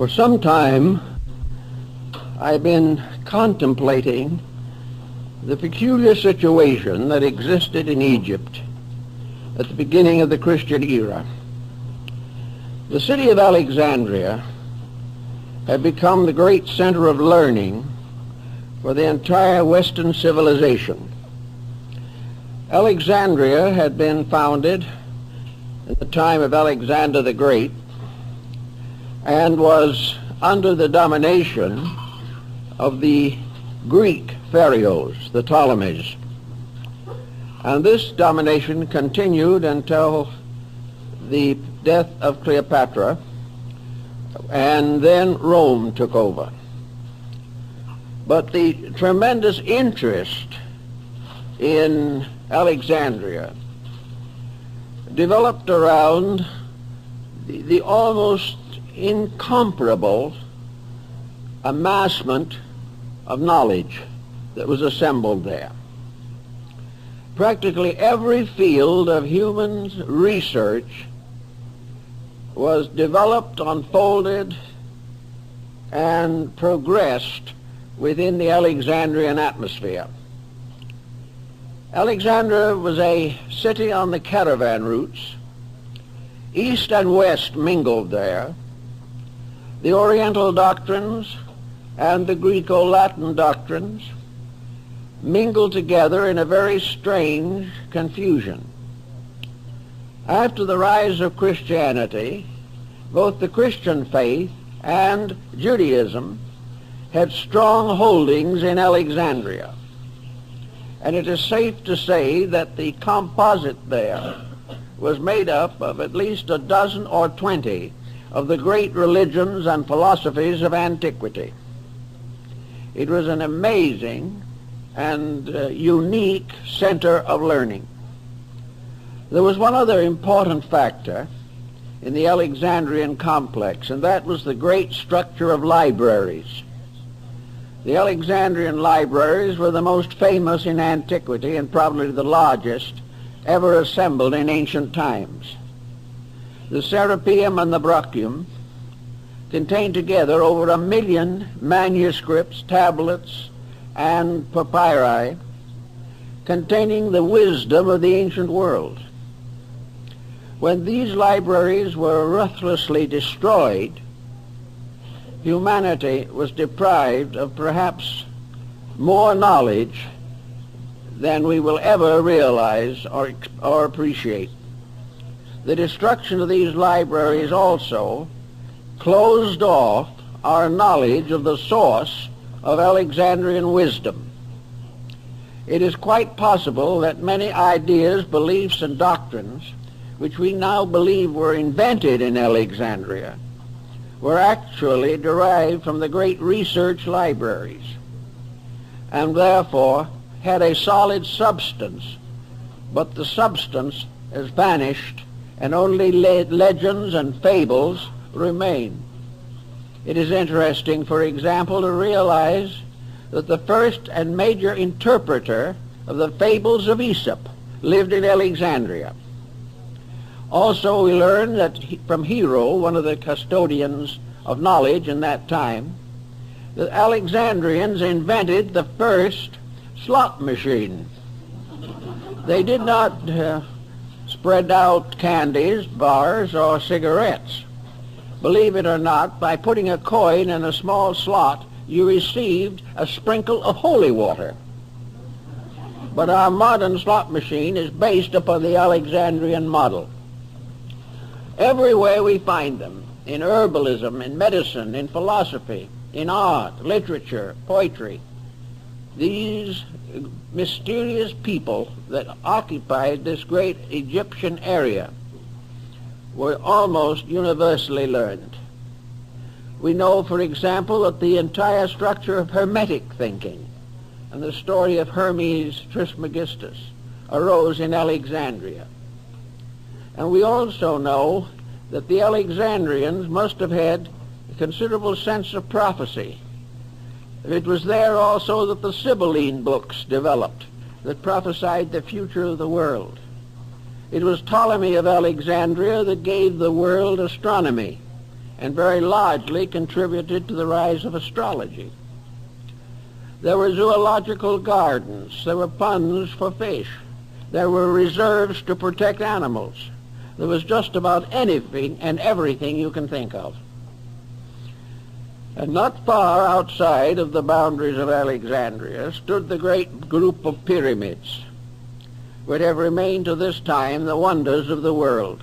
For some time, I've been contemplating the peculiar situation that existed in Egypt at the beginning of the Christian era. The city of Alexandria had become the great center of learning for the entire Western civilization. Alexandria had been founded in the time of Alexander the Great and was under the domination of the Greek pharaohs, the Ptolemies. And this domination continued until the death of Cleopatra, and then Rome took over. But the tremendous interest in Alexandria developed around the almost incomparable amassment of knowledge that was assembled there. Practically every field of human research was developed, unfolded, and progressed within the Alexandrian atmosphere. Alexandria was a city on the caravan routes. East and West mingled there. The Oriental doctrines and the Greco-Latin doctrines mingled together in a very strange confusion. After the rise of Christianity, both the Christian faith and Judaism had strong holdings in Alexandria. And it is safe to say that the composite there was made up of at least a dozen or 20 of the great religions and philosophies of antiquity. It was an amazing and unique center of learning. There was one other important factor in the Alexandrian complex, and that was the great structure of libraries. The Alexandrian libraries were the most famous in antiquity and probably the largest ever assembled in ancient times. The Serapeum and the Brachium contained together over 1 million manuscripts, tablets, and papyri containing the wisdom of the ancient world. When these libraries were ruthlessly destroyed, humanity was deprived of perhaps more knowledge than we will ever realize or appreciate. The destruction of these libraries also closed off our knowledge of the source of Alexandrian wisdom. It is quite possible that many ideas, beliefs, and doctrines which we now believe were invented in Alexandria were actually derived from the great research libraries, and therefore had a solid substance, but the substance has vanished and only legends and fables remain. It is interesting, for example, to realize that the first and major interpreter of the fables of Aesop lived in Alexandria. Also, we learn that from Hero, one of the custodians of knowledge in that time, the Alexandrians invented the first slot machine. They did not spread out candies, bars, or cigarettes. Believe it or not, by putting a coin in a small slot, you received a sprinkle of holy water. But our modern slot machine is based upon the Alexandrian model. Everywhere we find them, in herbalism, in medicine, in philosophy, in art, literature, poetry, these mysterious people that occupied this great Egyptian area were almost universally learned. We know, for example, that the entire structure of Hermetic thinking and the story of Hermes Trismegistus arose in Alexandria. And we also know that the Alexandrians must have had a considerable sense of prophecy. It was there also that the Sibylline books developed that prophesied the future of the world. It was Ptolemy of Alexandria that gave the world astronomy and very largely contributed to the rise of astrology. There were zoological gardens. There were ponds for fish. There were reserves to protect animals. There was just about anything and everything you can think of. And not far outside of the boundaries of Alexandria stood the great group of pyramids, which have remained to this time the wonders of the world.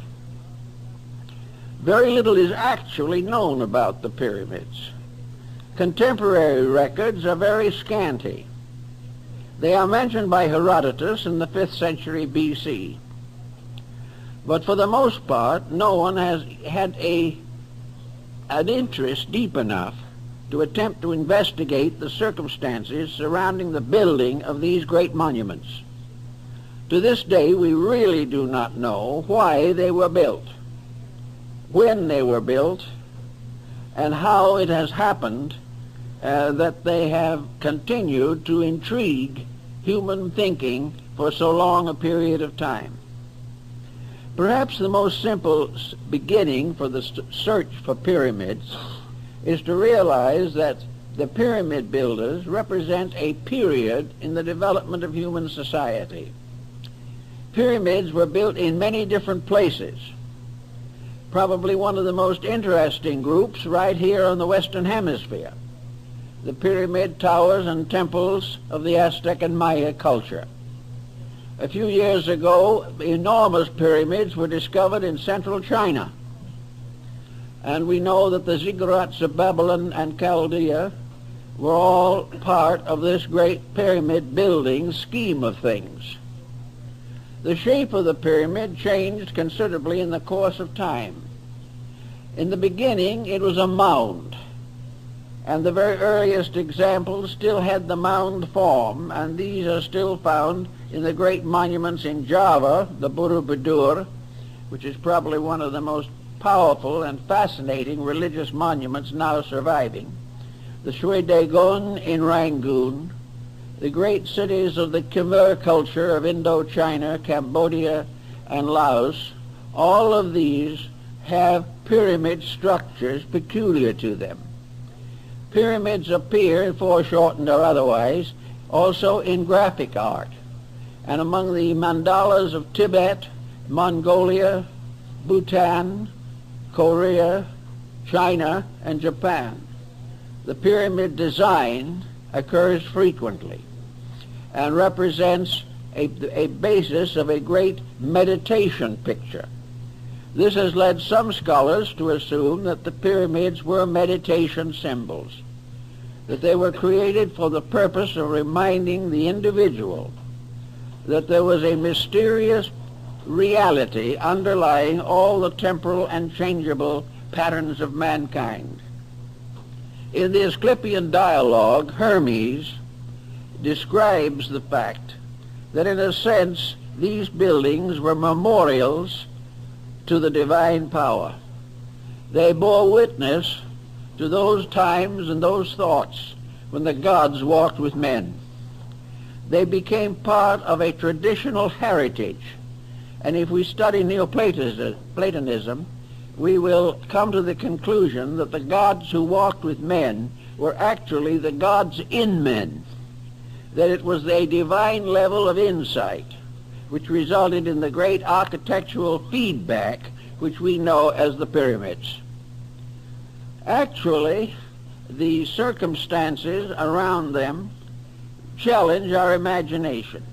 Very little is actually known about the pyramids. Contemporary records are very scanty. They are mentioned by Herodotus in the 5th century BC. But for the most part, no one has had an interest deep enough to attempt to investigate the circumstances surrounding the building of these great monuments. To this day, we really do not know why they were built, when they were built, and how it has happened that they have continued to intrigue human thinking for so long a period of time. Perhaps the most simple beginning for the search for pyramids is to realize that the pyramid builders represent a period in the development of human society. Pyramids were built in many different places. Probably one of the most interesting groups right here on the Western Hemisphere, the pyramid towers and temples of the Aztec and Maya culture. A few years ago, enormous pyramids were discovered in central China. And we know that the ziggurats of Babylon and Chaldea were all part of this great pyramid building scheme of things. The shape of the pyramid changed considerably in the course of time. In the beginning, it was a mound, and the very earliest examples still had the mound form, and these are still found in the great monuments in Java, the Borobudur, which is probably one of the most powerful and fascinating religious monuments now surviving, the Shwe Dagon in Rangoon, the great cities of the Khmer culture of Indochina, Cambodia, and Laos. All of these have pyramid structures peculiar to them. Pyramids appear, foreshortened or otherwise, also in graphic art. And among the mandalas of Tibet, Mongolia, Bhutan, Korea, China, and Japan, the pyramid design occurs frequently and represents a basis of a great meditation picture. This has led some scholars to assume that the pyramids were meditation symbols, that they were created for the purpose of reminding the individual that there was a mysterious reality underlying all the temporal and changeable patterns of mankind. In the Asclepian dialogue, Hermes describes the fact that in a sense these buildings were memorials to the divine power. They bore witness to those times and those thoughts when the gods walked with men. They became part of a traditional heritage. And if we study Neoplatonism, we will come to the conclusion that the gods who walked with men were actually the gods in men, that it was a divine level of insight which resulted in the great architectural feedback which we know as the pyramids. Actually, the circumstances around them challenge our imagination.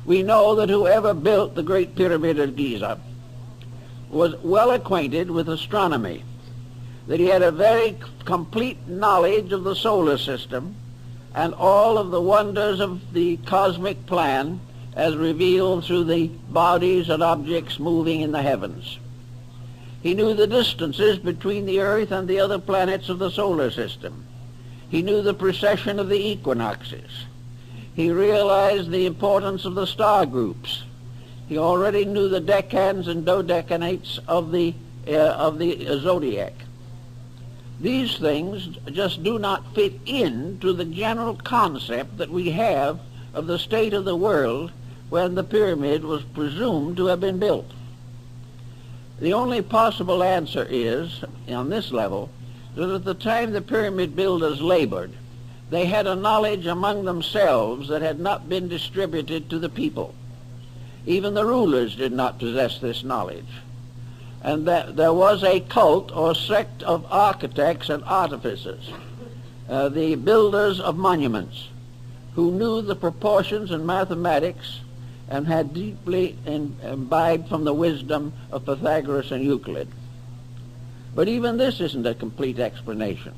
We know that whoever built the Great Pyramid of Giza was well acquainted with astronomy, that he had a very complete knowledge of the solar system and all of the wonders of the cosmic plan as revealed through the bodies and objects moving in the heavens. He knew the distances between the Earth and the other planets of the solar system. He knew the precession of the equinoxes. He realized the importance of the star groups. He already knew the decans and dodecanates of the of the zodiac. These things just do not fit into the general concept that we have of the state of the world when the pyramid was presumed to have been built. The only possible answer is, on this level, that at the time the pyramid builders labored, they had a knowledge among themselves that had not been distributed to the people. Even the rulers did not possess this knowledge. And that there was a cult or sect of architects and artificers, the builders of monuments, who knew the proportions and mathematics and had deeply imbibed from the wisdom of Pythagoras and Euclid. But even this isn't a complete explanation,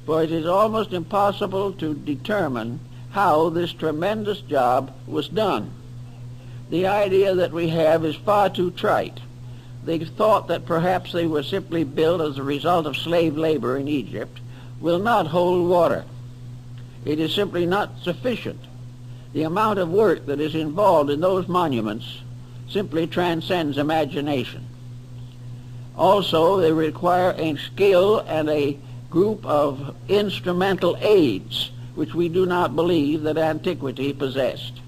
for it is almost impossible to determine how this tremendous job was done. The idea that we have is far too trite. They thought that perhaps they were simply built as a result of slave labor in Egypt will not hold water. It is simply not sufficient. The amount of work that is involved in those monuments simply transcends imagination. Also, they require a skill and a group of instrumental aids, which we do not believe that antiquity possessed.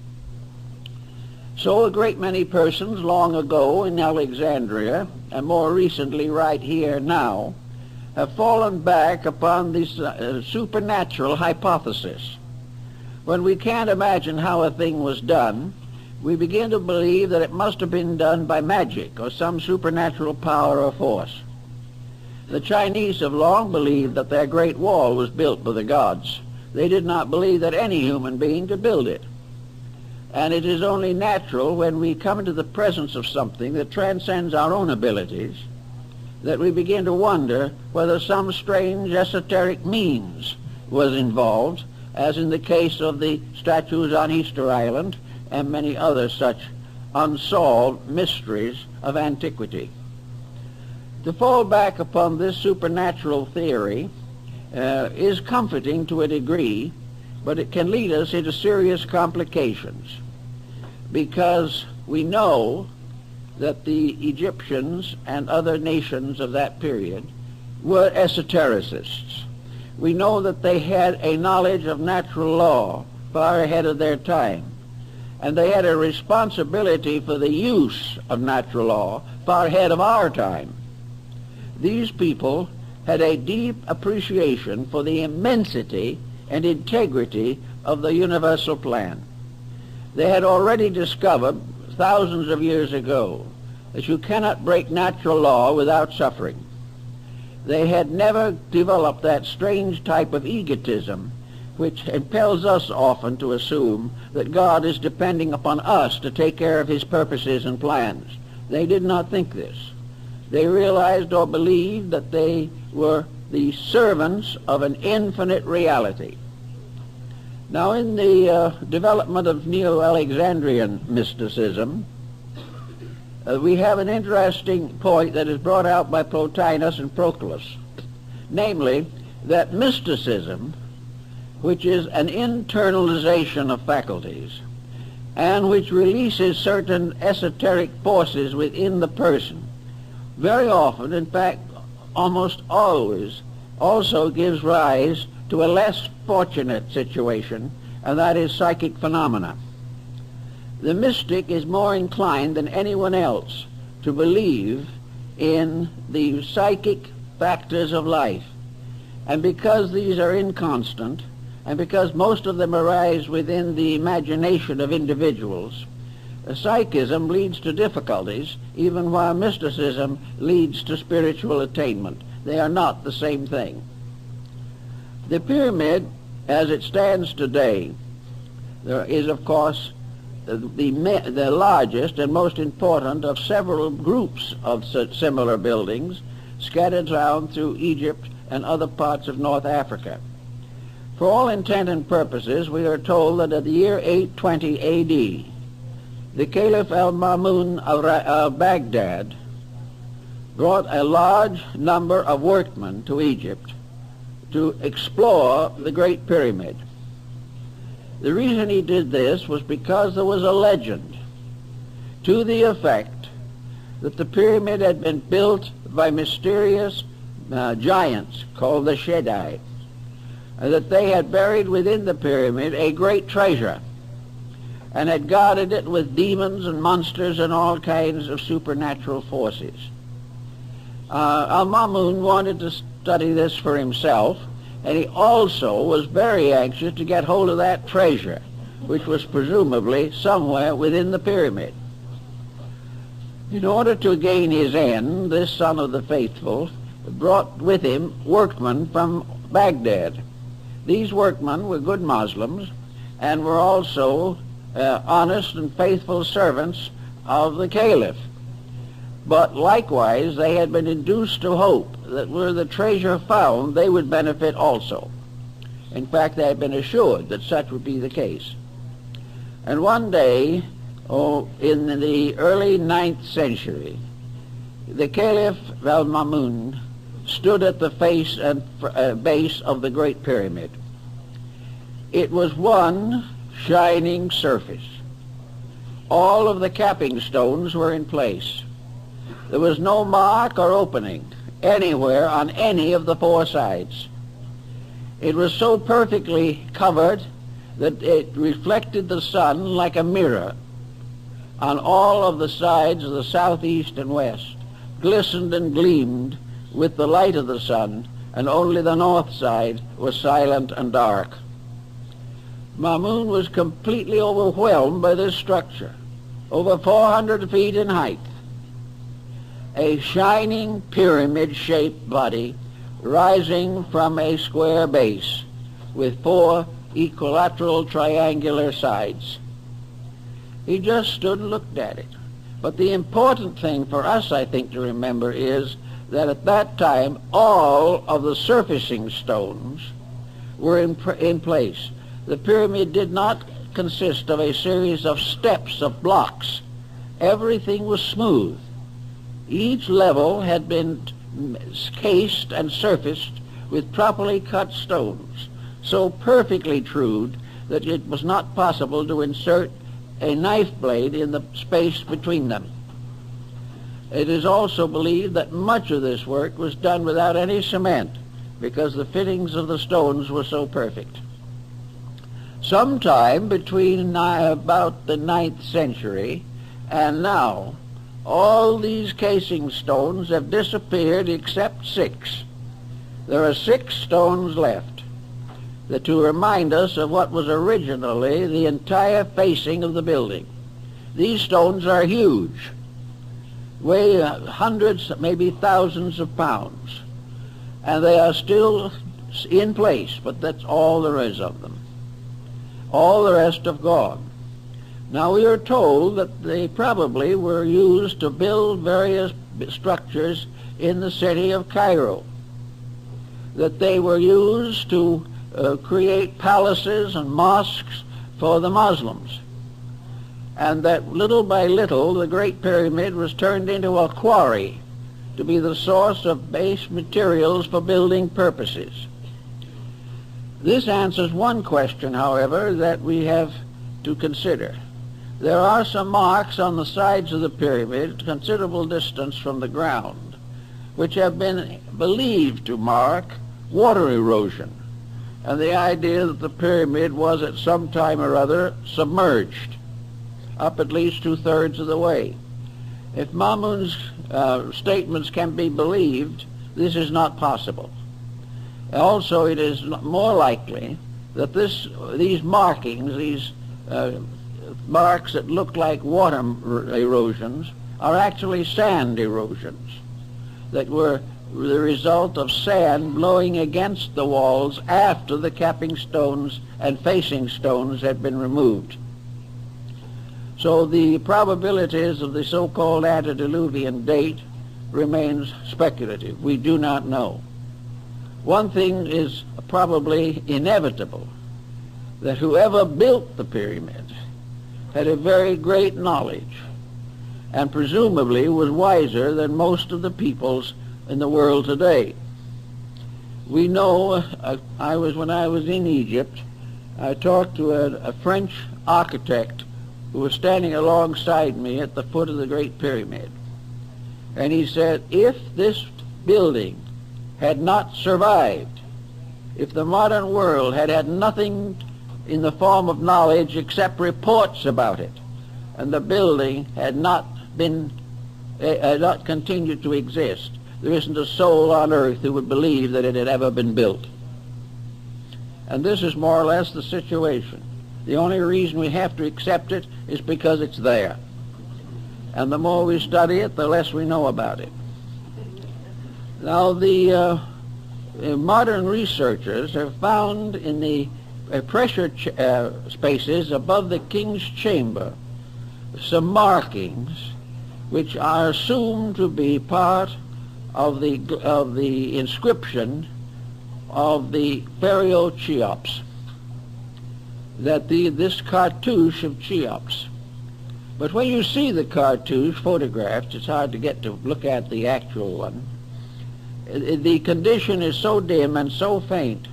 So a great many persons long ago in Alexandria, and more recently right here now, have fallen back upon this supernatural hypothesis. When we can't imagine how a thing was done, we begin to believe that it must have been done by magic or some supernatural power or force. The Chinese have long believed that their Great Wall was built by the gods. They did not believe that any human being could build it. And it is only natural when we come into the presence of something that transcends our own abilities that we begin to wonder whether some strange esoteric means was involved, as in the case of the statues on Easter Island and many other such unsolved mysteries of antiquity. To fall back upon this supernatural theory is comforting to a degree, but it can lead us into serious complications, because we know that the Egyptians and other nations of that period were esotericists. We know that they had a knowledge of natural law far ahead of their time, and they had a responsibility for the use of natural law far ahead of our time. These people had a deep appreciation for the immensity and integrity of the universal plan. They had already discovered thousands of years ago that you cannot break natural law without suffering. They had never developed that strange type of egotism which impels us often to assume that God is depending upon us to take care of his purposes and plans. They did not think this. They realized or believed that they were the servants of an infinite reality. Now, in the development of Neo-Alexandrian mysticism, we have an interesting point that is brought out by Plotinus and Proclus, namely that mysticism, which is an internalization of faculties and which releases certain esoteric forces within the person, very often, in fact almost always, also gives rise to a less fortunate situation, and that is psychic phenomena. The mystic is more inclined than anyone else to believe in the psychic factors of life. And because these are inconstant, and because most of them arise within the imagination of individuals, psychism leads to difficulties, even while mysticism leads to spiritual attainment. They are not the same thing. The pyramid, as it stands today, there is, of course, the largest and most important of several groups of similar buildings scattered around through Egypt and other parts of North Africa. For all intent and purposes, we are told that at the year 820 A.D., the Caliph al-Ma'mun of Baghdad brought a large number of workmen to Egypt to explore the Great Pyramid. The reason he did this was because there was a legend to the effect that the pyramid had been built by mysterious giants called the Shaddai, that they had buried within the pyramid a great treasure and had guarded it with demons and monsters and all kinds of supernatural forces. Al-Mamun wanted to study this for himself, and he also was very anxious to get hold of that treasure, which was presumably somewhere within the pyramid. In order to gain his end, this son of the faithful brought with him workmen from Baghdad. These workmen were good Muslims and were also honest and faithful servants of the Caliph. But likewise, they had been induced to hope that were the treasure found, they would benefit also. In fact, they had been assured that such would be the case. And one day, in the early 9th century, the Caliph Al-Mamun stood at the face and base of the Great Pyramid. It was one shining surface. All of the capping stones were in place. There was no mark or opening anywhere on any of the four sides. It was so perfectly covered that it reflected the sun like a mirror on all of the sides of the south, east, and west, glistened and gleamed with the light of the sun, and only the north side was silent and dark. Mamun was completely overwhelmed by this structure, over 400 feet in height. A shining pyramid-shaped body rising from a square base with four equilateral triangular sides. He just stood and looked at it. But the important thing for us, I think, to remember is that at that time all of the surfacing stones were in place. The pyramid did not consist of a series of steps of blocks. Everything was smooth. Each level had been cased and surfaced with properly cut stones, so perfectly trued that it was not possible to insert a knife blade in the space between them. It is also believed that much of this work was done without any cement, because the fittings of the stones were so perfect. Sometime between about the 9th century and now, all these casing stones have disappeared except 6. There are 6 stones left to remind us of what was originally the entire facing of the building. These stones are huge, weigh hundreds, maybe thousands of pounds, and they are still in place, but that's all there is of them. All the rest have gone. Now we are told that they probably were used to build various structures in the city of Cairo, that they were used to create palaces and mosques for the Muslims, and that little by little the Great Pyramid was turned into a quarry to be the source of base materials for building purposes. This answers one question, however, that we have to consider. There are some marks on the sides of the pyramid, considerable distance from the ground, which have been believed to mark water erosion, and the idea that the pyramid was at some time or other submerged up at least 2/3 of the way. If Mamun's statements can be believed, this is not possible. Also, it is more likely that these markings, these marks that look like water erosions, are actually sand erosions that were the result of sand blowing against the walls after the capping stones and facing stones had been removed. So the probabilities of the so-called antediluvian date remains speculative. We do not know. One thing is probably inevitable, that whoever built the pyramid had a very great knowledge and presumably was wiser than most of the peoples in the world today. We know, when I was in Egypt, I talked to a French architect who was standing alongside me at the foot of the Great Pyramid. And he said, if this building had not survived, if the modern world had had nothing in the form of knowledge except reports about it, and the building had not continued to exist, there isn't a soul on earth who would believe that it had ever been built. And this is more or less the situation. The only reason we have to accept it is because it's there. And the more we study it, the less we know about it. Now, the modern researchers have found in the pressure spaces above the king's chamber some markings which are assumed to be part of the inscription of the Pharaoh Cheops, this cartouche of Cheops. But when you see the cartouche photographed, it's hard to get to look at the actual one. The condition is so dim and so faint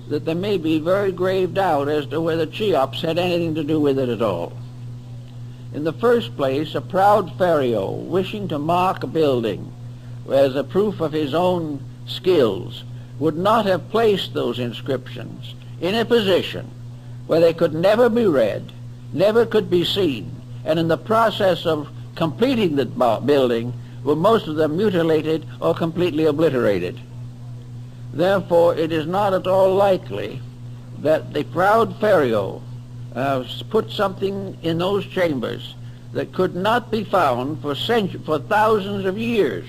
that there may be very grave doubt as to whether Cheops had anything to do with it at all. In the first place, a proud pharaoh wishing to mark a building as a proof of his own skills would not have placed those inscriptions in a position where they could never be read, never could be seen, and in the process of completing the building were most of them mutilated or completely obliterated. Therefore, it is not at all likely that the proud pharaoh put something in those chambers that could not be found for thousands of years,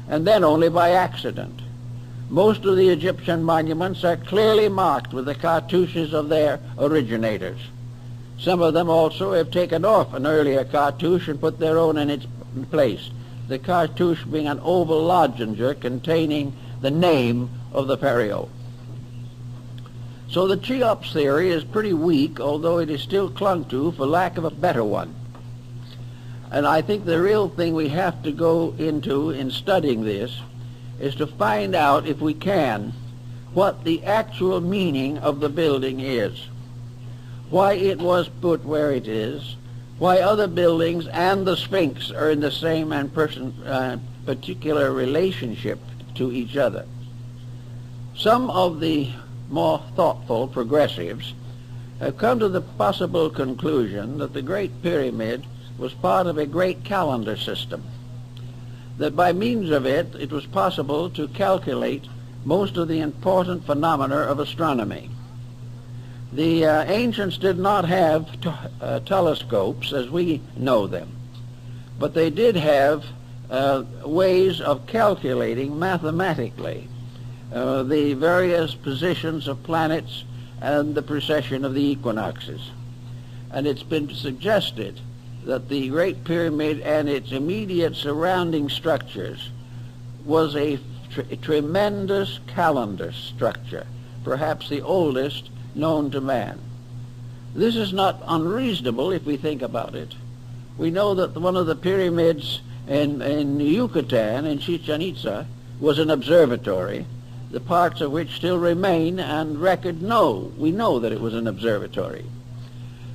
and then only by accident. Most of the Egyptian monuments are clearly marked with the cartouches of their originators. Some of them also have taken off an earlier cartouche and put their own in its place, the cartouche being an oval lozenger containing the name of the pharaoh. So the Cheops theory is pretty weak, although it is still clung to for lack of a better one. And I think the real thing we have to go into in studying this is to find out, if we can, what the actual meaning of the building is, why it was put where it is, why other buildings and the Sphinx are in the same and particular relationship to each other. Some of the more thoughtful progressives have come to the possible conclusion that the Great Pyramid was part of a great calendar system, that by means of it, it was possible to calculate most of the important phenomena of astronomy. The ancients did not have telescopes as we know them, but they did have ways of calculating mathematically the various positions of planets and the precession of the equinoxes. And it's been suggested that the Great Pyramid and its immediate surrounding structures was a tremendous calendar structure, perhaps the oldest known to man. This is not unreasonable if we think about it. We know that one of the pyramids in Yucatan, in Chichen Itza, was an observatory, the parts of which still remain, and we know that it was an observatory.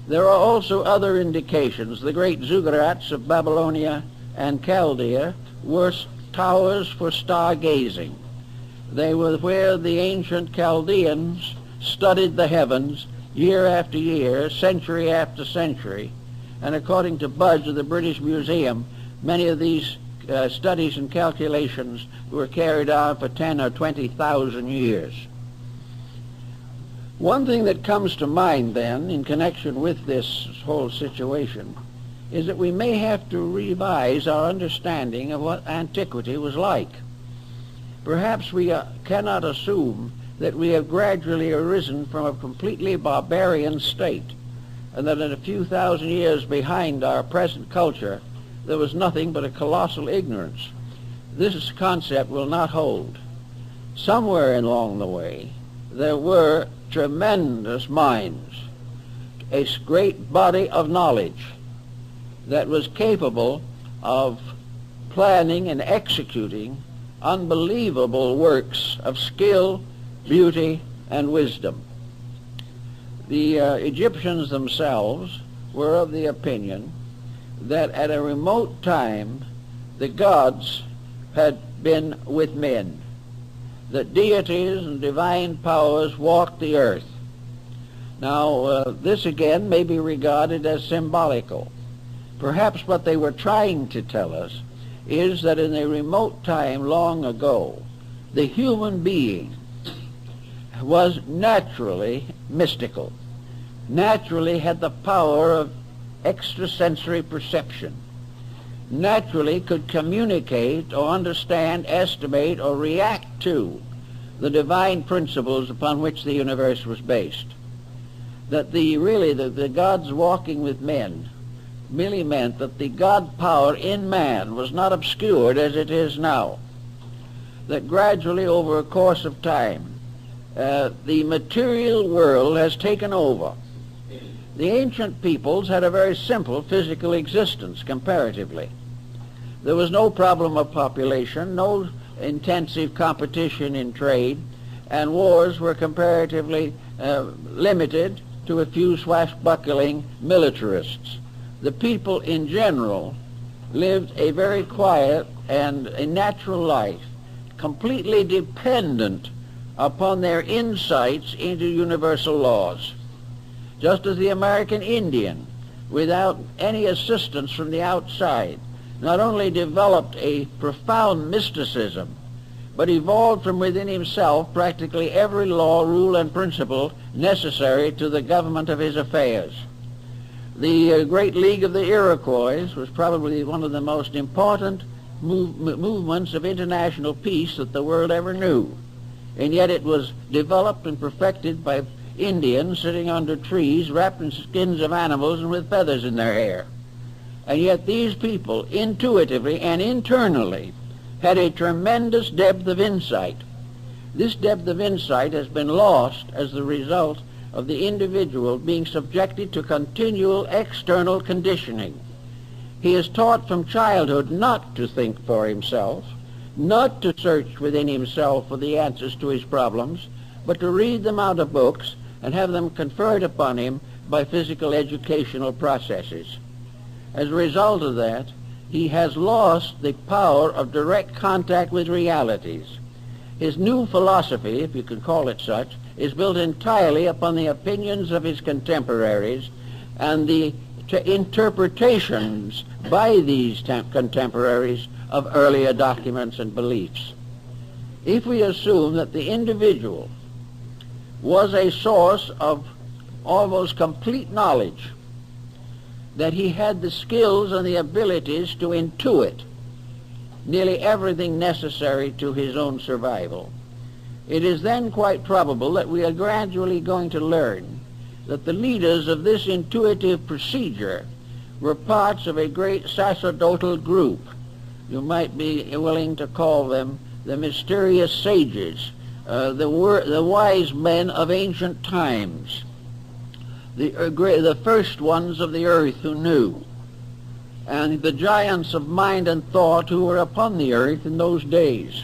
There are also other indications. The great ziggurats of Babylonia and Chaldea were towers for stargazing. They were where the ancient Chaldeans studied the heavens year after year, century after century, and according to Budge of the British Museum, many of these studies and calculations were carried out for 10 or 20,000 years. One thing that comes to mind then in connection with this whole situation is that we may have to revise our understanding of what antiquity was like. Perhaps we cannot assume that we have gradually arisen from a completely barbarian state, and that in a few thousand years behind our present culture there was nothing but a colossal ignorance. This concept will not hold. Somewhere along the way there were tremendous minds, a great body of knowledge that was capable of planning and executing unbelievable works of skill, beauty, and wisdom. The Egyptians themselves were of the opinion that at a remote time the gods had been with men, that deities and divine powers walked the earth. Now, this again may be regarded as symbolical. Perhaps what they were trying to tell us is that in a remote time long ago, the human being was naturally mystical, naturally had the power of extrasensory perception, naturally could communicate or understand, estimate, or react to the divine principles upon which the universe was based. That the gods walking with men merely meant that the God power in man was not obscured as it is now. That gradually over a course of time, the material world has taken over. The ancient peoples had a very simple physical existence comparatively. There was no problem of population, no intensive competition in trade, and wars were comparatively limited to a few swashbuckling militarists. The people in general lived a very quiet and a natural life, completely dependent upon their insights into universal laws. Just as the American Indian, without any assistance from the outside, not only developed a profound mysticism, but evolved from within himself practically every law, rule, and principle necessary to the government of his affairs. The Great League of the Iroquois was probably one of the most important movements of international peace that the world ever knew. And yet it was developed and perfected by Indians sitting under trees, wrapped in skins of animals and with feathers in their hair. And yet these people, intuitively and internally, had a tremendous depth of insight. This depth of insight has been lost as the result of the individual being subjected to continual external conditioning. He is taught from childhood not to think for himself, not to search within himself for the answers to his problems, but to read them out of books and have them conferred upon him by physical educational processes. As a result of that, he has lost the power of direct contact with realities. His new philosophy, if you could call it such, is built entirely upon the opinions of his contemporaries and the interpretations by these contemporaries of earlier documents and beliefs. If we assume that the individual was a source of almost complete knowledge, that he had the skills and the abilities to intuit nearly everything necessary to his own survival, it is then quite probable that we are gradually going to learn that the leaders of this intuitive procedure were parts of a great sacerdotal group. You might be willing to call them the mysterious sages, the wise men of ancient times, the first ones of the earth who knew, and the giants of mind and thought who were upon the earth in those days.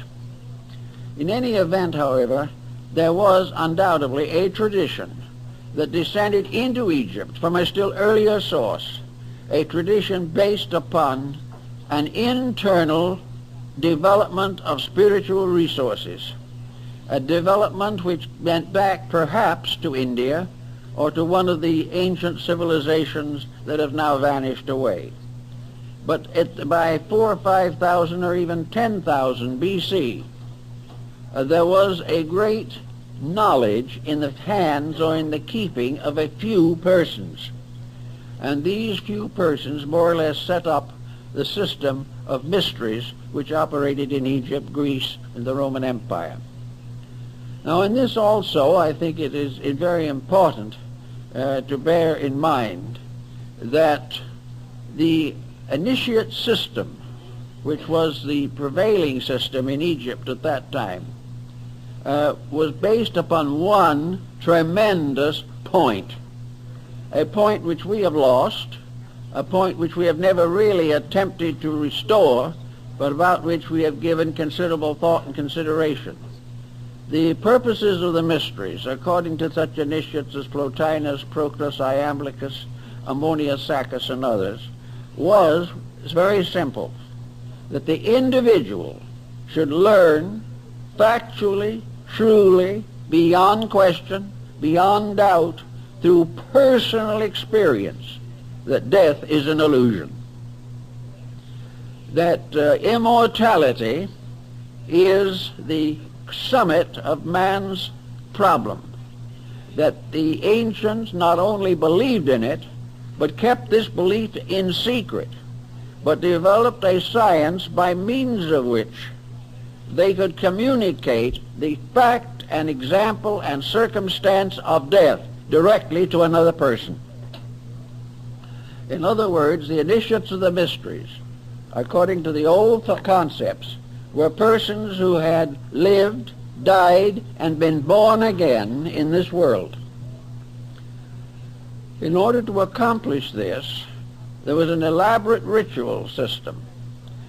In any event, however, there was undoubtedly a tradition that descended into Egypt from a still earlier source, a tradition based upon an internal development of spiritual resources, a development which went back perhaps to India or to one of the ancient civilizations that have now vanished away. But by 4,000 or 5,000 or even 10,000 BC, there was a great knowledge in the hands or in the keeping of a few persons. And these few persons more or less set up the system of mysteries which operated in Egypt, Greece, and the Roman Empire. Now in this also, I think it is very important to bear in mind that the initiate system, which was the prevailing system in Egypt at that time, was based upon one tremendous point, a point which we have lost, a point which we have never really attempted to restore, but about which we have given considerable thought and consideration. The purposes of the mysteries, according to such initiates as Plotinus, Proclus, Iamblichus, Ammonius Saccas, and others, was very simple. that the individual should learn factually, truly, beyond question, beyond doubt, through personal experience, that death is an illusion. That immortality is the summit of man's problem. That the ancients not only believed in it, but kept this belief in secret, but developed a science by means of which they could communicate the fact and example and circumstance of death directly to another person. In other words, the initiates of the mysteries, according to the old concepts, were persons who had lived, died, and been born again in this world. In order to accomplish this, there was an elaborate ritual system,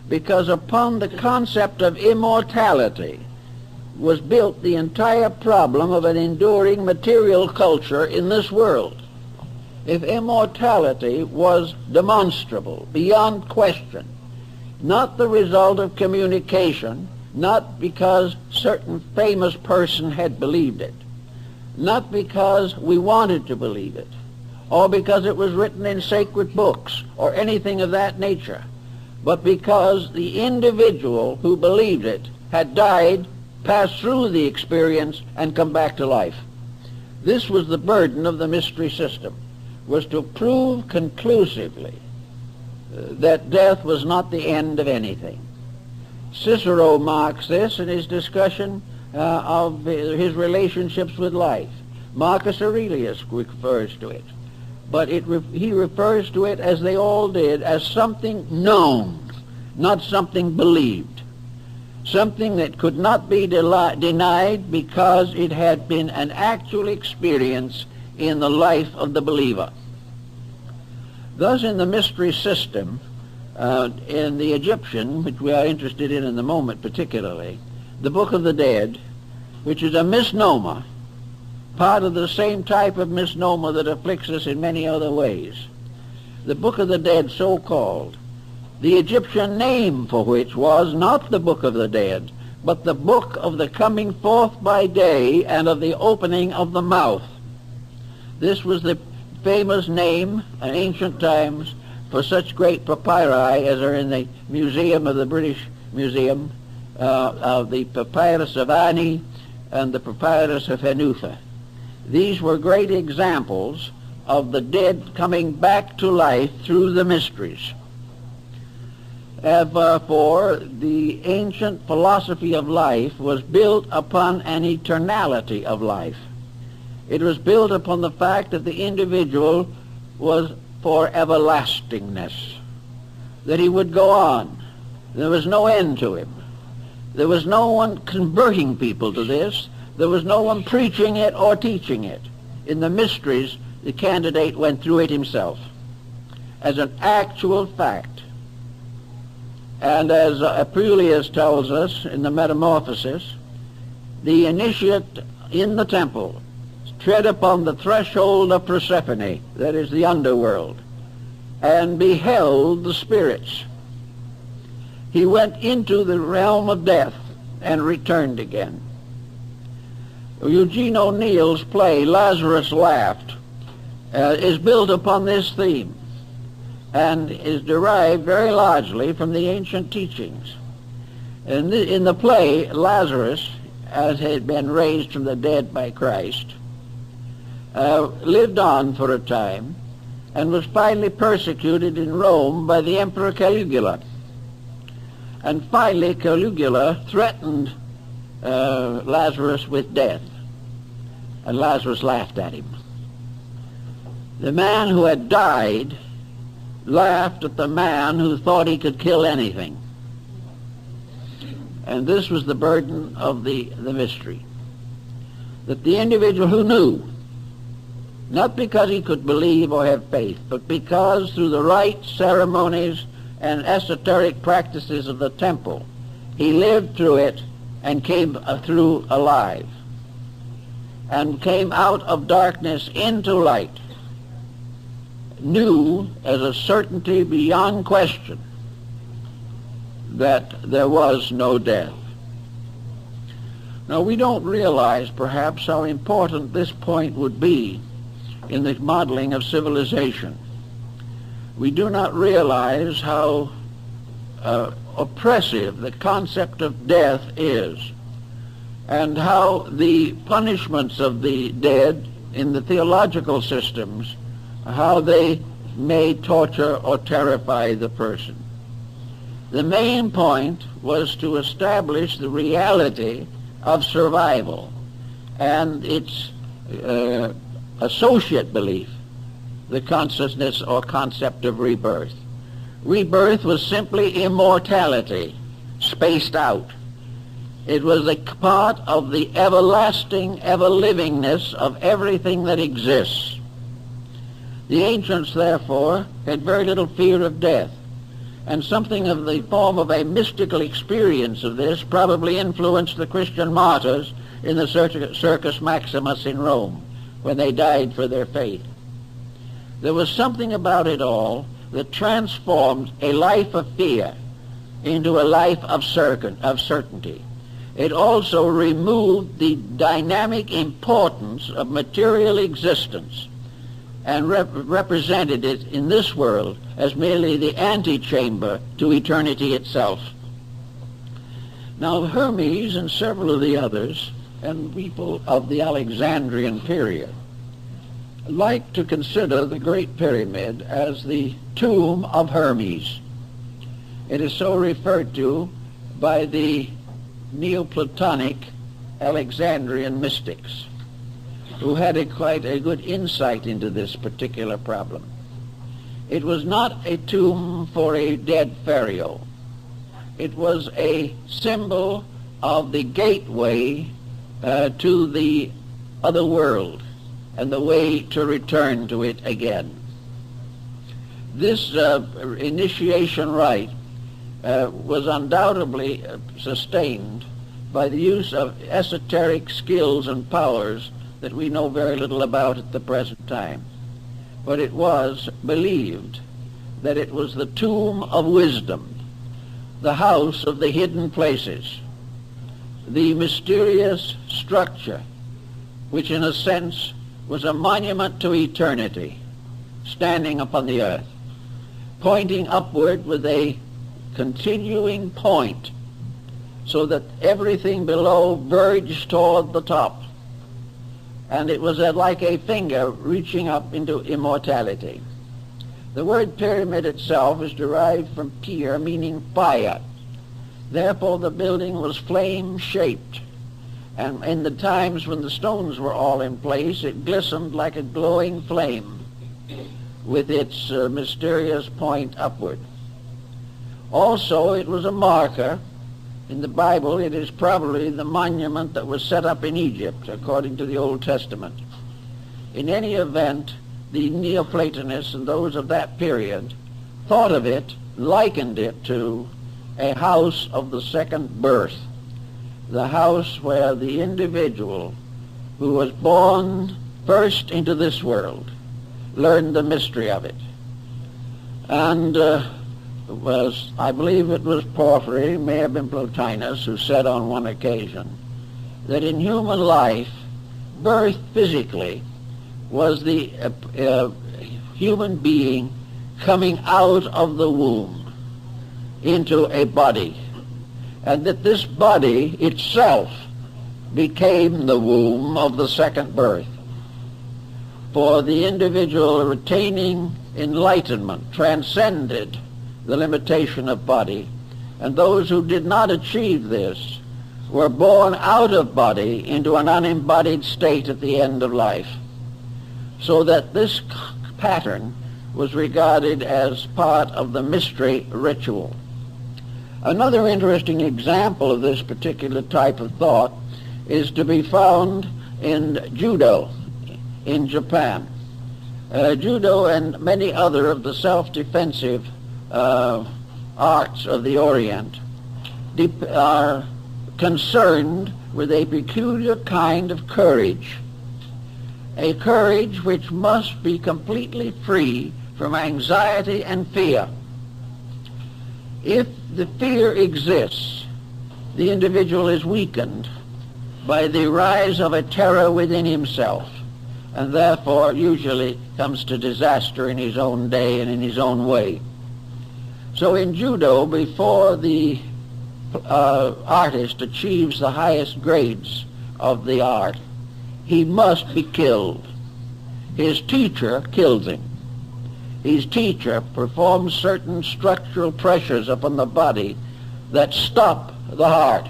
because upon the concept of immortality was built the entire problem of an enduring material culture in this world. If immortality was demonstrable, beyond question, not the result of communication, not because certain famous person had believed it, not because we wanted to believe it, or because it was written in sacred books, or anything of that nature, but because the individual who believed it had died, passed through the experience, and come back to life. This was the burden of the mystery system, was to prove conclusively that death was not the end of anything. Cicero marks this in his discussion of his relationships with life. Marcus Aurelius refers to it. But he refers to it, as they all did, as something known, not something believed. Something that could not be denied because it had been an actual experience in the life of the believer. Thus, in the mystery system, in the Egyptian, which we are interested in the moment particularly, the Book of the Dead, which is a misnomer, part of the same type of misnomer that afflicts us in many other ways. The Book of the Dead, so called, the Egyptian name for which was not the Book of the Dead, but the Book of the Coming Forth by Day and of the Opening of the Mouth. This was the famous name in ancient times for such great papyri as are in the Museum of the British Museum, of the Papyrus of Ani and the Papyrus of Hanufa. These were great examples of the dead coming back to life through the mysteries. Therefore, the ancient philosophy of life was built upon an eternality of life. It was built upon the fact that the individual was for everlastingness, that he would go on. There was no end to him. There was no one converting people to this. There was no one preaching it or teaching it. In the mysteries, the candidate went through it himself as an actual fact. And as Apuleius tells us in the Metamorphosis, the initiate in the temple tread upon the threshold of Persephone, that is the underworld, and beheld the spirits. He went into the realm of death and returned again. Eugene O'Neill's play, Lazarus Laughed, is built upon this theme and is derived very largely from the ancient teachings. In the play, Lazarus, as had been raised from the dead by Christ, lived on for a time and was finally persecuted in Rome by the Emperor Caligula. And finally Caligula threatened Lazarus with death, and Lazarus laughed at him. The man who had died laughed at the man who thought he could kill anything. And this was the burden of the mystery, that the individual who knew, not because he could believe or have faith, but because through the rites, ceremonies, and esoteric practices of the temple, he lived through it and came through alive, and came out of darkness into light, knew as a certainty beyond question that there was no death. Now, we don't realize perhaps how important this point would be in the modeling of civilization. We do not realize how oppressive the concept of death is, and how the punishments of the dead in the theological systems, how they may torture or terrify the person. The main point was to establish the reality of survival and its associate belief, the consciousness or concept of rebirth. Rebirth was simply immortality, spaced out. It was a part of the everlasting, ever-livingness of everything that exists. The ancients, therefore, had very little fear of death, and something of the form of a mystical experience of this probably influenced the Christian martyrs in the Circus Maximus in Rome, when they died for their faith. There was something about it all that transformed a life of fear into a life of certainty. It also removed the dynamic importance of material existence and represented it in this world as merely the antechamber to eternity itself. Now, Hermes and several of the others, and people of the Alexandrian period, like to consider the Great Pyramid as the tomb of Hermes. It is so referred to by the Neoplatonic Alexandrian mystics, who had quite a good insight into this particular problem. It was not a tomb for a dead pharaoh. It was a symbol of the gateway to the other world and the way to return to it again. This initiation rite was undoubtedly sustained by the use of esoteric skills and powers that we know very little about at the present time. But it was believed that it was the tomb of wisdom, the house of the hidden places, the mysterious structure, which in a sense was a monument to eternity, standing upon the earth, pointing upward with a continuing point, so that everything below verged toward the top. And it was like a finger reaching up into immortality. The word pyramid itself is derived from pyr, meaning fire. Therefore, the building was flame-shaped. And in the times when the stones were all in place, it glistened like a glowing flame with its mysterious point upward. Also, it was a marker. In the Bible, it is probably the monument that was set up in Egypt, according to the Old Testament. In any event, the Neoplatonists and those of that period thought of it, likened it to a house of the second birth, the house where the individual who was born first into this world learned the mystery of it. And I believe it was Porphyry, may have been Plotinus, who said on one occasion that in human life, birth physically was the human being coming out of the womb into a body, and that this body itself became the womb of the second birth. For the individual retaining enlightenment transcended the limitation of body, and those who did not achieve this were born out of body into an unembodied state at the end of life, so that this pattern was regarded as part of the mystery ritual. Another interesting example of this particular type of thought is to be found in Judo in Japan. Judo and many other of the self-defensive arts of the Orient are concerned with a peculiar kind of courage, a courage which must be completely free from anxiety and fear. If the fear exists, the individual is weakened by the rise of a terror within himself, and therefore usually comes to disaster in his own day and in his own way. So in judo, before the artist achieves the highest grades of the art, he must be killed. His teacher kills him. His teacher performs certain structural pressures upon the body that stop the heart.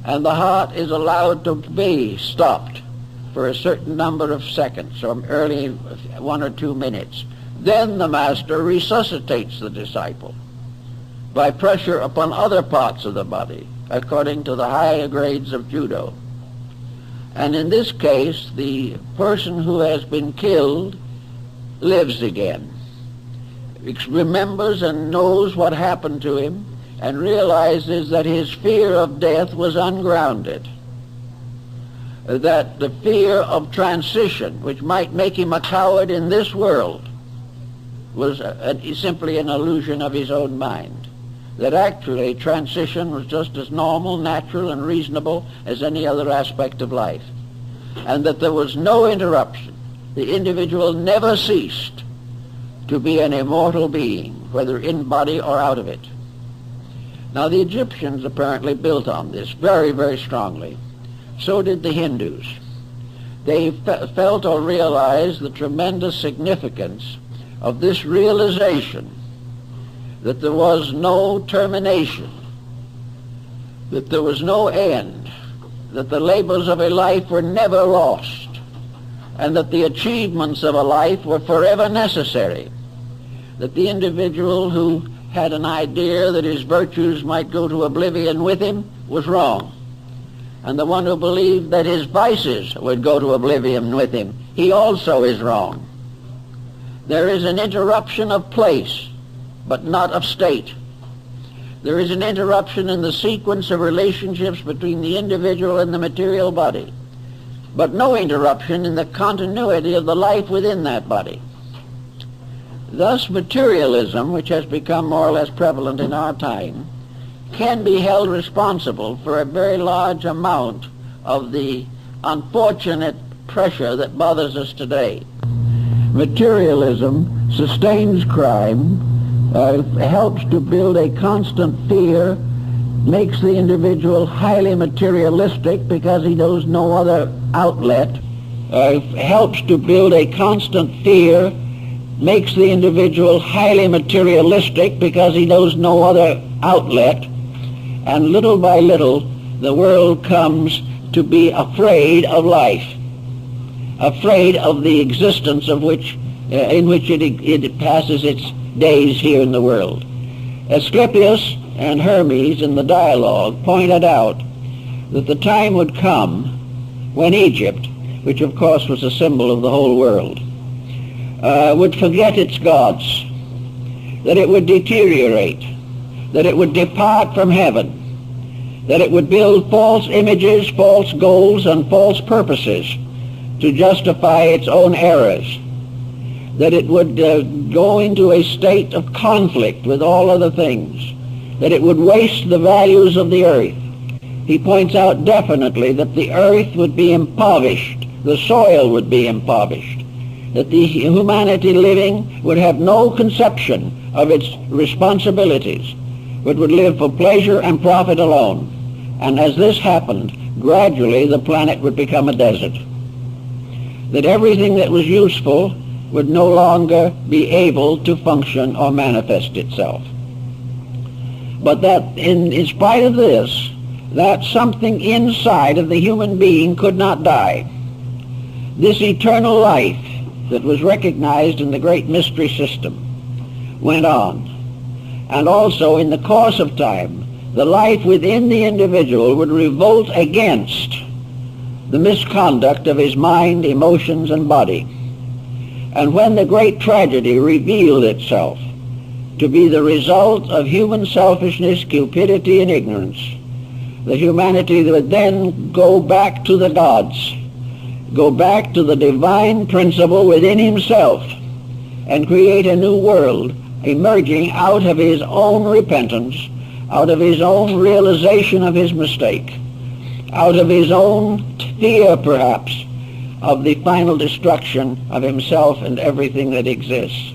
And the heart is allowed to be stopped for a certain number of seconds, or early 1 or 2 minutes. Then the master resuscitates the disciple by pressure upon other parts of the body, according to the higher grades of judo. And in this case, the person who has been killed lives again, remembers and knows what happened to him, and realizes that his fear of death was ungrounded, that the fear of transition, which might make him a coward in this world, was simply an illusion of his own mind, that actually transition was just as normal, natural, and reasonable as any other aspect of life, and that there was no interruption. The individual never ceased to be an immortal being, whether in body or out of it. Now, the Egyptians apparently built on this very, very strongly. So did the Hindus. They felt or realized the tremendous significance of this realization that there was no termination, that there was no end, that the labors of a life were never lost, and that the achievements of a life were forever necessary, that the individual who had an idea that his virtues might go to oblivion with him was wrong, and the one who believed that his vices would go to oblivion with him, he also is wrong. There is an interruption of place, but not of state. There is an interruption in the sequence of relationships between the individual and the material body, but no interruption in the continuity of the life within that body. Thus, materialism, which has become more or less prevalent in our time, can be held responsible for a very large amount of the unfortunate pressure that bothers us today. Materialism sustains crime, helps to build a constant fear, makes the individual highly materialistic because he knows no other outlet, helps to build a constant fear, makes the individual highly materialistic because he knows no other outlet, and little by little the world comes to be afraid of life, afraid of the existence of which, in which it passes its days here in the world. Asclepius and Hermes in the dialogue pointed out that the time would come when Egypt, which of course was a symbol of the whole world, would forget its gods, that it would deteriorate, that it would depart from heaven, that it would build false images, false goals, and false purposes to justify its own errors, that it would go into a state of conflict with all other things, that it would waste the values of the earth. He points out definitely that the earth would be impoverished, the soil would be impoverished, that the humanity living would have no conception of its responsibilities, but would live for pleasure and profit alone. And as this happened, gradually the planet would become a desert, that everything that was useful would no longer be able to function or manifest itself. But that in spite of this, that something inside of the human being could not die. This eternal life that was recognized in the great mystery system went on. And also in the course of time, the life within the individual would revolt against the misconduct of his mind, emotions, and body. And when the great tragedy revealed itself to be the result of human selfishness, cupidity, and ignorance, the humanity would then go back to the gods, go back to the divine principle within himself, and create a new world emerging out of his own repentance, out of his own realization of his mistake, out of his own fear, perhaps, of the final destruction of himself and everything that exists.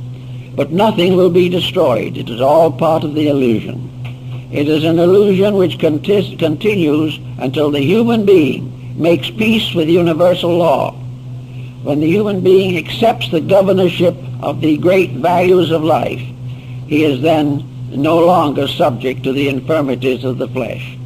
But nothing will be destroyed. It is all part of the illusion. It is an illusion which continues until the human being makes peace with universal law. When the human being accepts the governorship of the great values of life, he is then no longer subject to the infirmities of the flesh.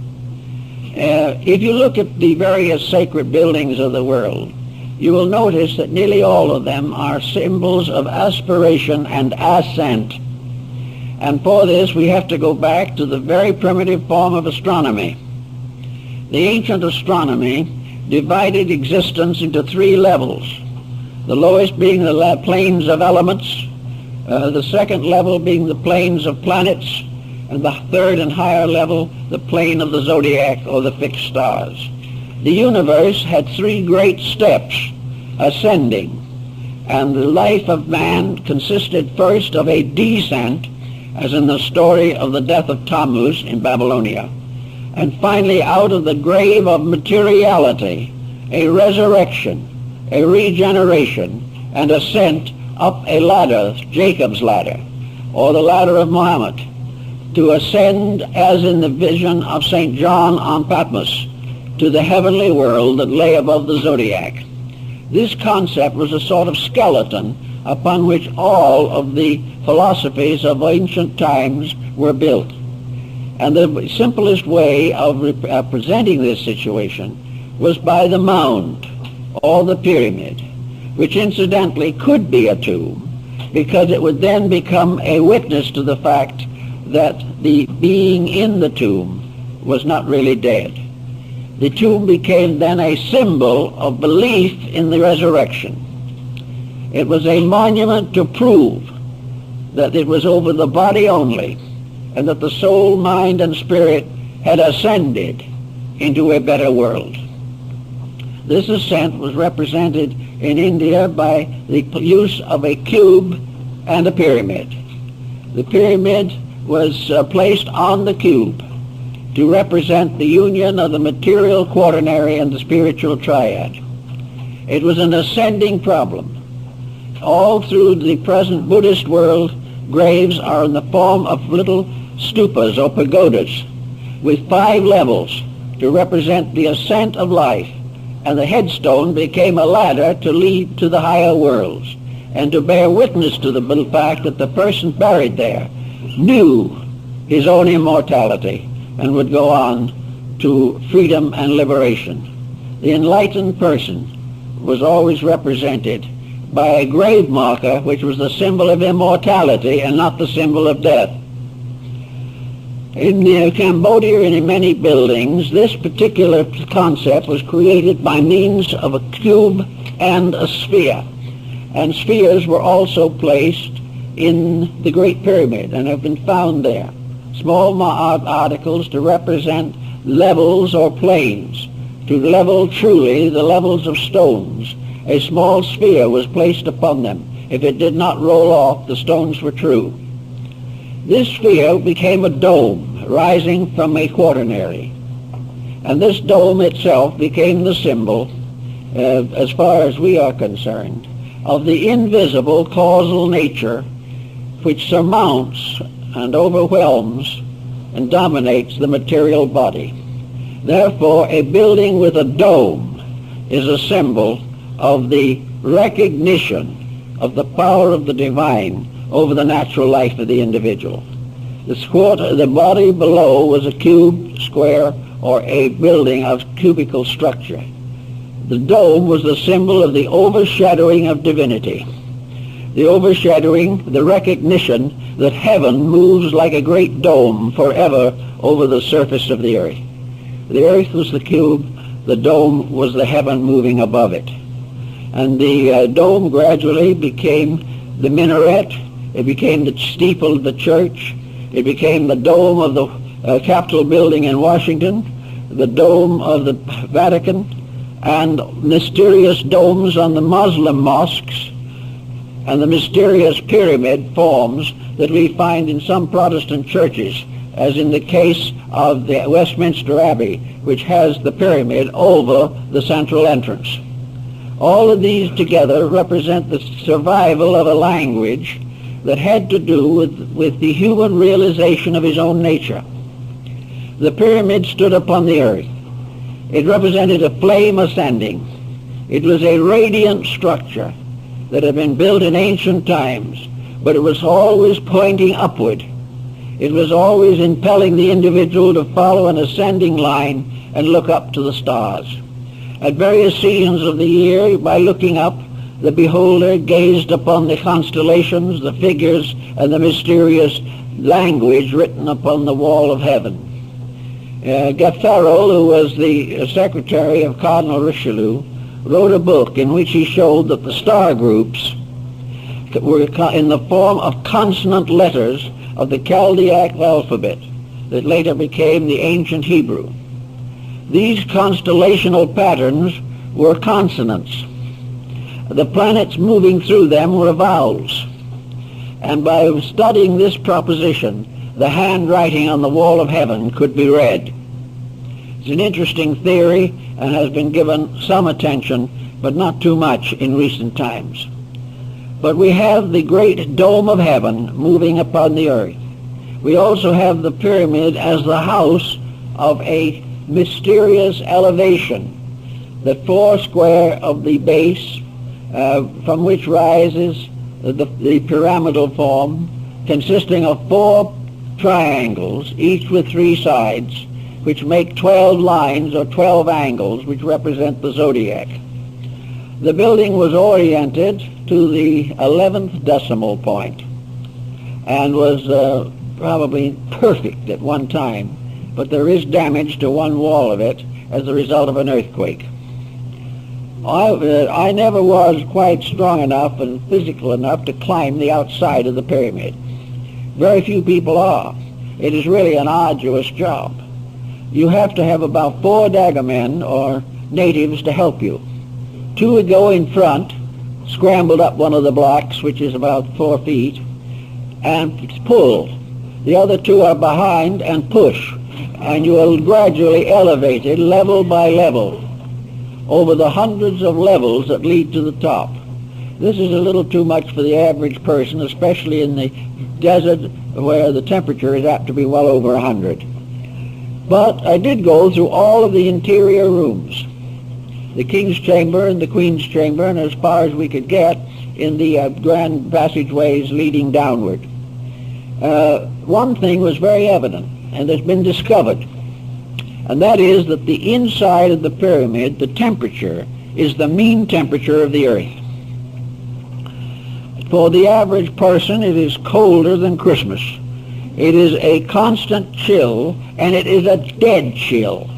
If you look at the various sacred buildings of the world, you will notice that nearly all of them are symbols of aspiration and ascent. And for this we have to go back to the very primitive form of astronomy. The ancient astronomy divided existence into three levels, the lowest being the planes of elements, the second level being the planes of planets, and the third and higher level, the plane of the zodiac or the fixed stars. The universe had three great steps ascending, and the life of man consisted first of a descent, as in the story of the death of Tammuz in Babylonia, and finally out of the grave of materiality, a resurrection, a regeneration, and ascent up a ladder, Jacob's ladder, or the ladder of Muhammad, to ascend, as in the vision of St. John on Patmos, to the heavenly world that lay above the zodiac. This concept was a sort of skeleton upon which all of the philosophies of ancient times were built. And the simplest way of presenting this situation was by the mound, or the pyramid, which incidentally could be a tomb, because it would then become a witness to the fact that the being in the tomb was not really dead. The tomb became then a symbol of belief in the resurrection. It was a monument to prove that it was over the body only, and that the soul, mind, and spirit had ascended into a better world. This ascent was represented in India by the use of a cube and a pyramid. The pyramid was placed on the cube to represent the union of the material quaternary and the spiritual triad. It was an ascending problem. All through the present Buddhist world, graves are in the form of little stupas or pagodas with 5 levels to represent the ascent of life, and the headstone became a ladder to lead to the higher worlds and to bear witness to the fact that the person buried there knew his own immortality and would go on to freedom and liberation. The enlightened person was always represented by a grave marker, which was the symbol of immortality and not the symbol of death. In Cambodia and in many buildings, this particular concept was created by means of a cube and a sphere. And spheres were also placed in the Great Pyramid and have been found there. Small articles to represent levels or planes, to level truly the levels of stones. A small sphere was placed upon them. If it did not roll off, the stones were true. This sphere became a dome rising from a quaternary. And this dome itself became the symbol, as far as we are concerned, of the invisible causal nature which surmounts and overwhelms and dominates the material body. Therefore, a building with a dome is a symbol of the recognition of the power of the divine over the natural life of the individual. The body below was a cube, square, or a building of cubical structure. The dome was the symbol of the overshadowing of divinity. The overshadowing, the recognition that heaven moves like a great dome forever over the surface of the earth. The earth was the cube, the dome was the heaven moving above it. And the dome gradually became the minaret, it became the steeple of the church, it became the dome of the Capitol building in Washington, the dome of the Vatican, and mysterious domes on the Muslim mosques, and the mysterious pyramid forms that we find in some Protestant churches, as in the case of the Westminster Abbey, which has the pyramid over the central entrance. All of these together represent the survival of a language that had to do with the human realization of his own nature. The pyramid stood upon the earth. It represented a flame ascending. It was a radiant structure that had been built in ancient times, but it was always pointing upward. It was always impelling the individual to follow an ascending line and look up to the stars. At various seasons of the year, by looking up, the beholder gazed upon the constellations, the figures, and the mysterious language written upon the wall of heaven. Gatherel, who was the secretary of Cardinal Richelieu, wrote a book in which he showed that the star groups were in the form of consonant letters of the Chaldaic alphabet that later became the ancient Hebrew. These constellational patterns were consonants. The planets moving through them were vowels. And by studying this proposition, the handwriting on the wall of heaven could be read. It's an interesting theory and has been given some attention, but not too much in recent times. But we have the great dome of heaven moving upon the earth. We also have the pyramid as the house of a mysterious elevation, the foursquare of the base from which rises the pyramidal form, consisting of 4 triangles, each with 3 sides, which make 12 lines or 12 angles, which represent the zodiac. The building was oriented to the 11th decimal point and was probably perfect at one time, but there is damage to one wall of it as a result of an earthquake. I never was quite strong enough and physical enough to climb the outside of the pyramid. Very few people are. It is really an arduous job. You have to have about 4 daggermen or natives to help you. 2 would go in front, scrambled up one of the blocks, which is about 4 feet, and pull. The other 2 are behind and push, and you will gradually elevate it level by level over the hundreds of levels that lead to the top. This is a little too much for the average person, especially in the desert where the temperature is apt to be well over 100. But I did go through all of the interior rooms, the King's Chamber and the Queen's Chamber, and as far as we could get in the grand passageways leading downward. One thing was very evident, and has been discovered, and that is that the inside of the pyramid, the temperature, is the mean temperature of the earth. For the average person, it is colder than Christmas. It is a constant chill, and it is a dead chill.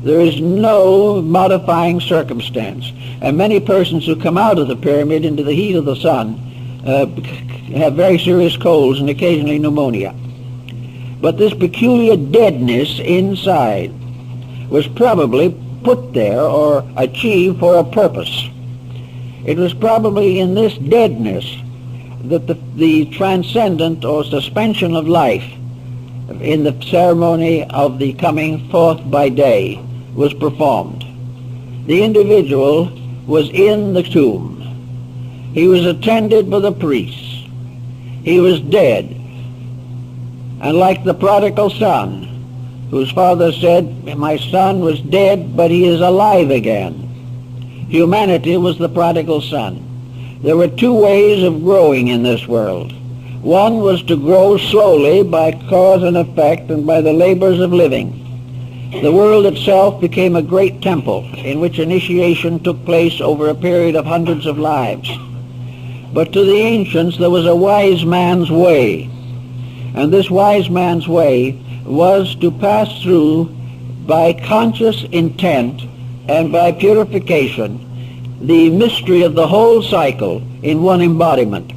There is no modifying circumstance. And many persons who come out of the pyramid into the heat of the sun have very serious colds and occasionally pneumonia. But this peculiar deadness inside was probably put there or achieved for a purpose. It was probably in this deadness that the transcendent or suspension of life in the ceremony of the coming forth by day was performed. The individual was in the tomb. He was attended by the priests. He was dead. And like the prodigal son, whose father said, "My son was dead, but he is alive again." Humanity was the prodigal son. There were 2 ways of growing in this world. One was to grow slowly by cause and effect and by the labors of living. The world itself became a great temple in which initiation took place over a period of hundreds of lives. But to the ancients there was a wise man's way. And this wise man's way was to pass through, by conscious intent and by purification, the mystery of the whole cycle in one embodiment.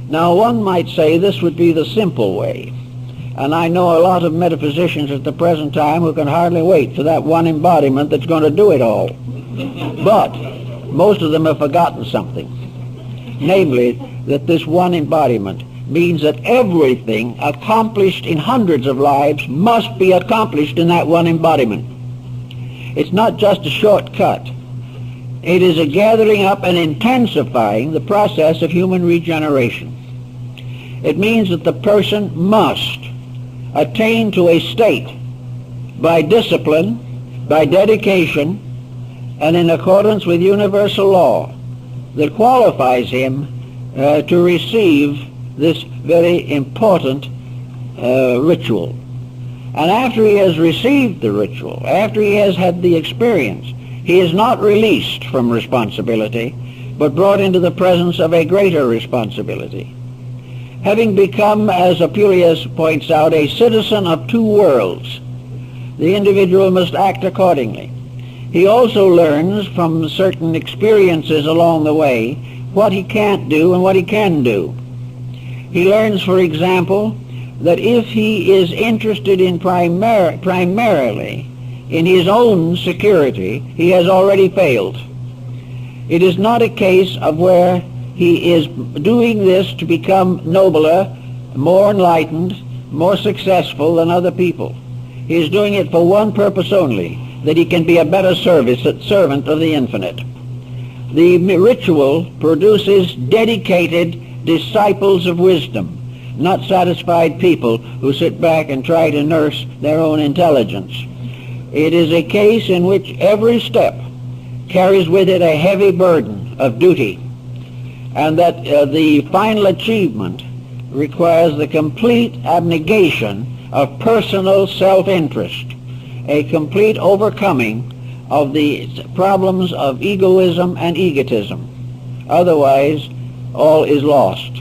Now one might say this would be the simple way. And I know a lot of metaphysicians at the present time who can hardly wait for that one embodiment that's going to do it all. But most of them have forgotten something. namely that this one embodiment means that everything accomplished in hundreds of lives must be accomplished in that one embodiment. It's not just a shortcut. It is a gathering up and intensifying the process of human regeneration. It means that the person must attain to a state by discipline, by dedication, and in accordance with universal law that qualifies him to receive this very important ritual. And after he has received the ritual, after he has had the experience, he is not released from responsibility, but brought into the presence of a greater responsibility. Having become, as Apuleius points out, a citizen of two worlds, the individual must act accordingly. He also learns from certain experiences along the way what he can't do and what he can do. He learns, for example, that if he is interested in primarily in his own security, he has already failed. It is not a case of where he is doing this to become nobler, more enlightened, more successful than other people. He is doing it for one purpose only, that he can be a better servant of the infinite. The ritual produces dedicated disciples of wisdom, not satisfied people who sit back and try to nurse their own intelligence. It is a case in which every step carries with it a heavy burden of duty, and that the final achievement requires the complete abnegation of personal self-interest, a complete overcoming of the problems of egoism and egotism. Otherwise, all is lost.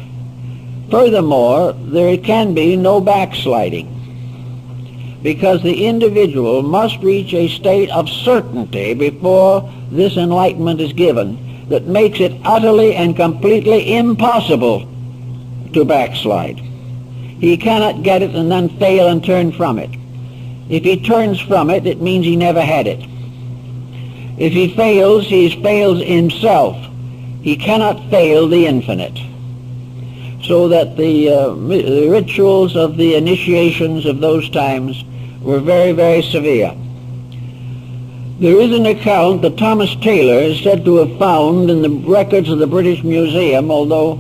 Furthermore, there can be no backsliding, because the individual must reach a state of certainty before this enlightenment is given that makes it utterly and completely impossible to backslide. He cannot get it and then fail and turn from it. If he turns from it, it means he never had it. If he fails, he fails himself. He cannot fail the infinite. So that the rituals of the initiations of those times were very, very severe. There is an account that Thomas Taylor is said to have found in the records of the British Museum, although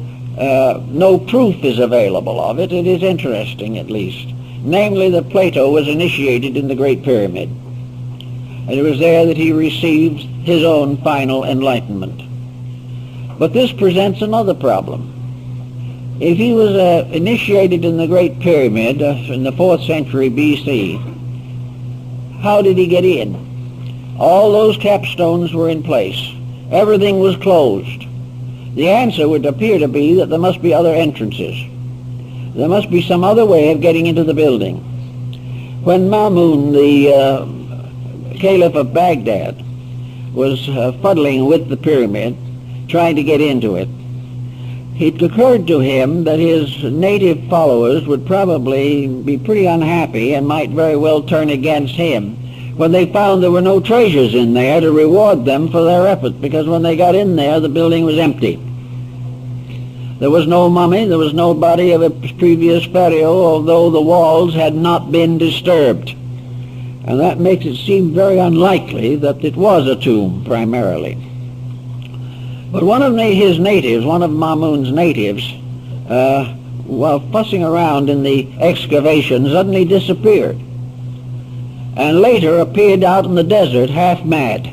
no proof is available of it. It is interesting, at least. Namely, that Plato was initiated in the Great Pyramid. And it was there that he received his own final enlightenment. But this presents another problem. If he was initiated in the Great Pyramid in the 4th century B.C., how did he get in? All those capstones were in place. Everything was closed. The answer would appear to be that there must be other entrances. There must be some other way of getting into the building. When Mamun, the Caliph of Baghdad, was fuddling with the pyramid, trying to get into it, it occurred to him that his native followers would probably be pretty unhappy and might very well turn against him when they found there were no treasures in there to reward them for their effort, because when they got in there, the building was empty. There was no mummy, there was no body of a previous pharaoh, although the walls had not been disturbed. And that makes it seem very unlikely that it was a tomb, primarily. But one of his natives, one of Mamun's natives, while fussing around in the excavation, suddenly disappeared, and later appeared out in the desert half mad.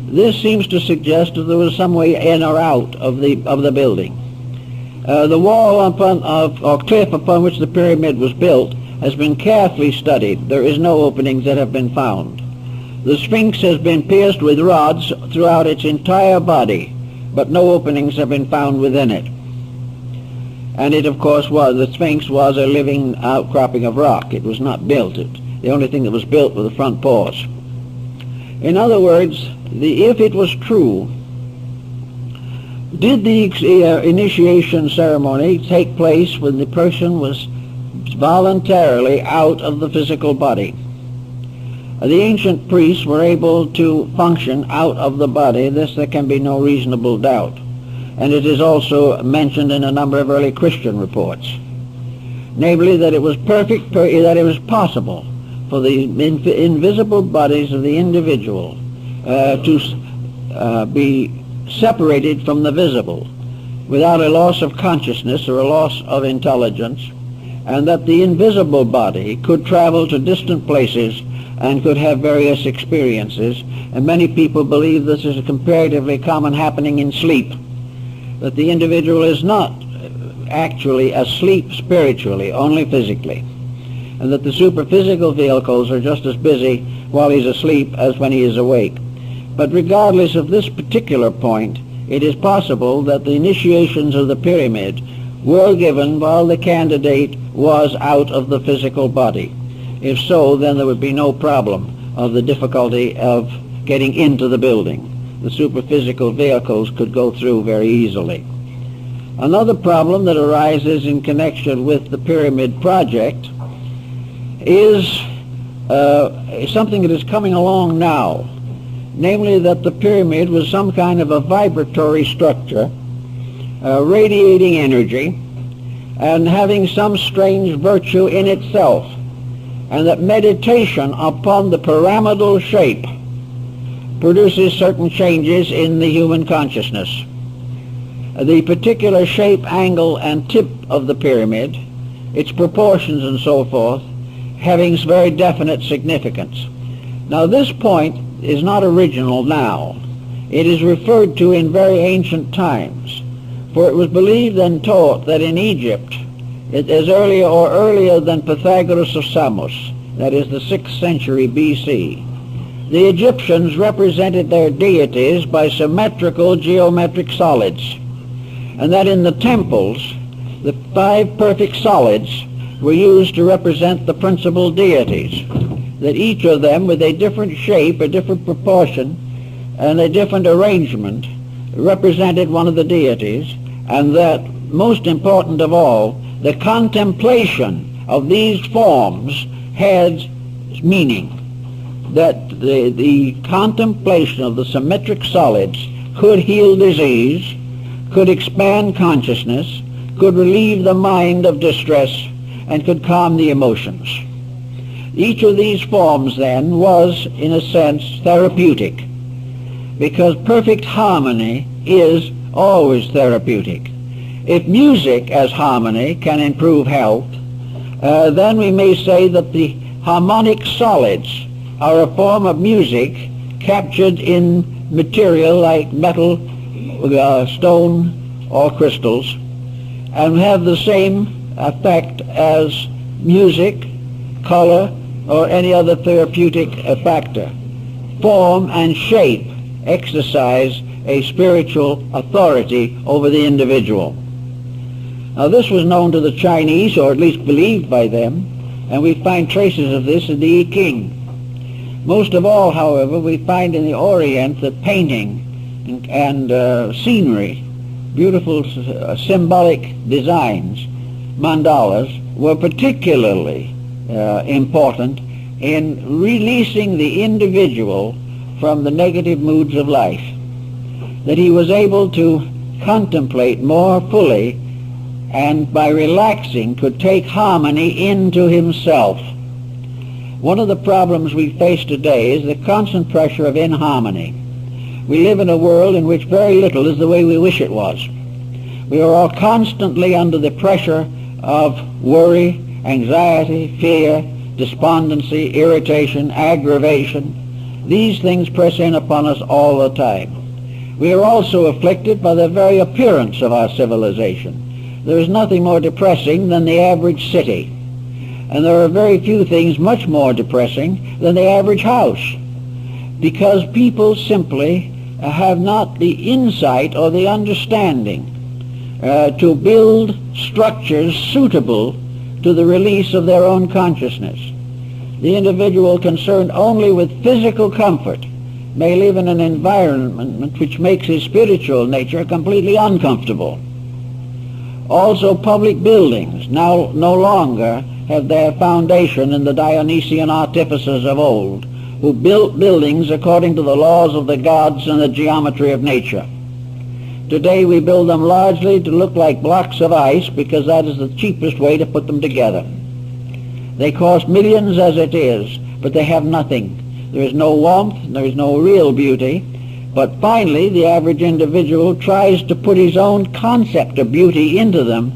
This seems to suggest that there was some way in or out of the building. The wall or cliff upon which the pyramid was built has been carefully studied. There is no openings that have been found. The Sphinx has been pierced with rods throughout its entire body, but no openings have been found within it. And it, of course, the Sphinx was a living outcropping of rock. It was not built. The only thing that was built were the front paws. In other words, if it was true, did the initiation ceremony take place when the person was voluntarily out of the physical body? The ancient priests were able to function out of the body. This there can be no reasonable doubt. and it is also mentioned in a number of early Christian reports. Namely, that it was that it was possible for the invisible bodies of the individual to be separated from the visible without a loss of consciousness or a loss of intelligence, and that the invisible body could travel to distant places and could have various experiences. And many people believe this is a comparatively common happening in sleep, that the individual is not actually asleep spiritually, only physically, and that the superphysical vehicles are just as busy while he's asleep as when he is awake. But regardless of this particular point, it is possible that the initiations of the pyramid were given while the candidate was out of the physical body. If so, then there would be no problem of the difficulty of getting into the building. The superphysical vehicles could go through very easily. Another problem that arises in connection with the pyramid project is something that is coming along now, namely that the pyramid was some kind of a vibratory structure, radiating energy and having some strange virtue in itself, and that meditation upon the pyramidal shape produces certain changes in the human consciousness. The particular shape, angle, and tip of the pyramid, its proportions and so forth, having very definite significance. Now, this point is not original now. It is referred to in very ancient times, for it was believed and taught that in Egypt, as earlier than Pythagoras of Samos, that is the 6th century B.C., the Egyptians represented their deities by symmetrical geometric solids, and that in the temples, the 5 perfect solids were used to represent the principal deities, that each of them with a different shape, a different proportion, and a different arrangement represented one of the deities, and that, most important of all, the contemplation of these forms had meaning, that the contemplation of the symmetric solids could heal disease, could expand consciousness, could relieve the mind of distress, and could calm the emotions. Each of these forms, then, was, in a sense, therapeutic, because perfect harmony is always therapeutic. If music as harmony can improve health, then we may say that the harmonic solids are a form of music captured in material like metal, stone, or crystals, and have the same effect as music, color, or any other therapeutic factor. Form and shape exercise a spiritual authority over the individual. Now, this was known to the Chinese, or at least believed by them, and we find traces of this in the I Ching. Most of all, however, we find in the Orient that painting and scenery, beautiful symbolic designs, mandalas, were particularly important in releasing the individual from the negative moods of life, that he was able to contemplate more fully, and by relaxing could take harmony into himself. One of the problems we face today is the constant pressure of inharmony. We live in a world in which very little is the way we wish it was. We are all constantly under the pressure of worry, anxiety, fear, despondency, irritation, aggravation. These things press in upon us all the time. We are also afflicted by the very appearance of our civilization. There is nothing more depressing than the average city, and there are very few things much more depressing than the average house, because people simply have not the insight or the understanding to build structures suitable to the release of their own consciousness. The individual concerned only with physical comfort may live in an environment which makes his spiritual nature completely uncomfortable. Also, public buildings now no longer have their foundation in the Dionysian artificers of old, who built buildings according to the laws of the gods and the geometry of nature. Today we build them largely to look like blocks of ice because that is the cheapest way to put them together. They cost millions as it is, but they have nothing. There is no warmth, there is no real beauty. But finally, the average individual tries to put his own concept of beauty into them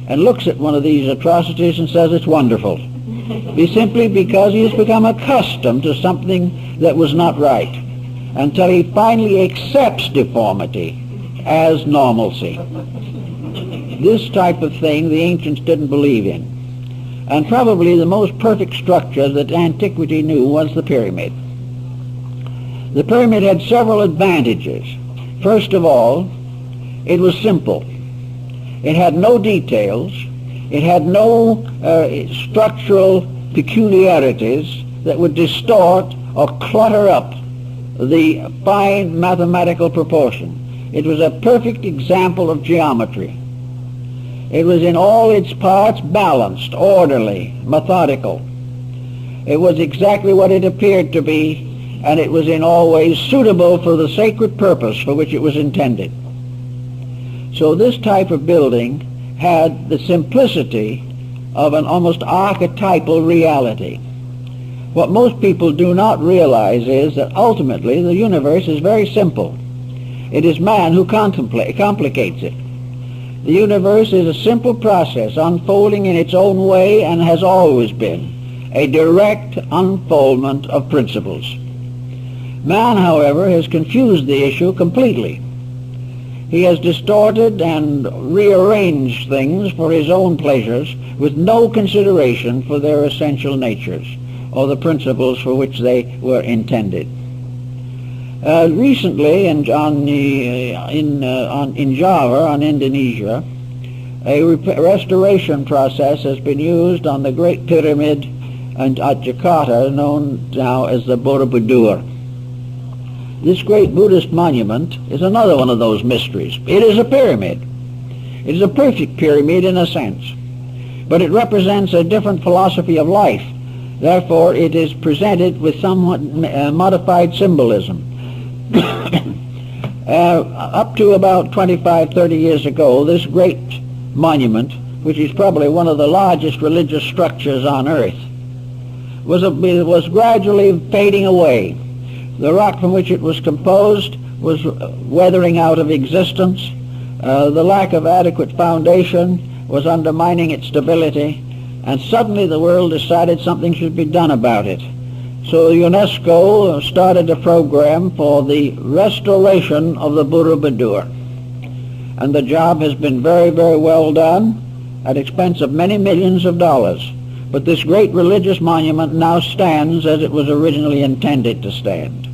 and looks at one of these atrocities and says it's wonderful. Simply because he has become accustomed to something that was not right, until he finally accepts deformity as normalcy. This type of thing the ancients didn't believe in. And probably the most perfect structure that antiquity knew was the pyramid. The pyramid had several advantages. First of all, it was simple. It had no details. It had no structural peculiarities that would distort or clutter up the fine mathematical proportion. It was a perfect example of geometry. It was in all its parts balanced, orderly, methodical. It was exactly what it appeared to be, and it was in all ways suitable for the sacred purpose for which it was intended. So this type of building had the simplicity of an almost archetypal reality. What most people do not realize is that ultimately the universe is very simple. It is man who complicates it. The universe is a simple process unfolding in its own way and has always been a direct unfoldment of principles. Man, however, has confused the issue completely. He has distorted and rearranged things for his own pleasures with no consideration for their essential natures or the principles for which they were intended. Recently in Java, on Indonesia, a restoration process has been used on the Great Pyramid at Jakarta, known now as the Borobudur. This great Buddhist monument is another one of those mysteries. It is a pyramid. It is a perfect pyramid in a sense, but it represents a different philosophy of life. Therefore, it is presented with somewhat modified symbolism. Up to about 25-30 years ago, this great monument, which is probably one of the largest religious structures on earth, was gradually fading away. The rock from which it was composed was weathering out of existence. The lack of adequate foundation was undermining its stability, and suddenly the world decided something should be done about it. So UNESCO started a program for the restoration of the Borobudur. And the job has been very, very well done at expense of many millions of dollars. But this great religious monument now stands as it was originally intended to stand.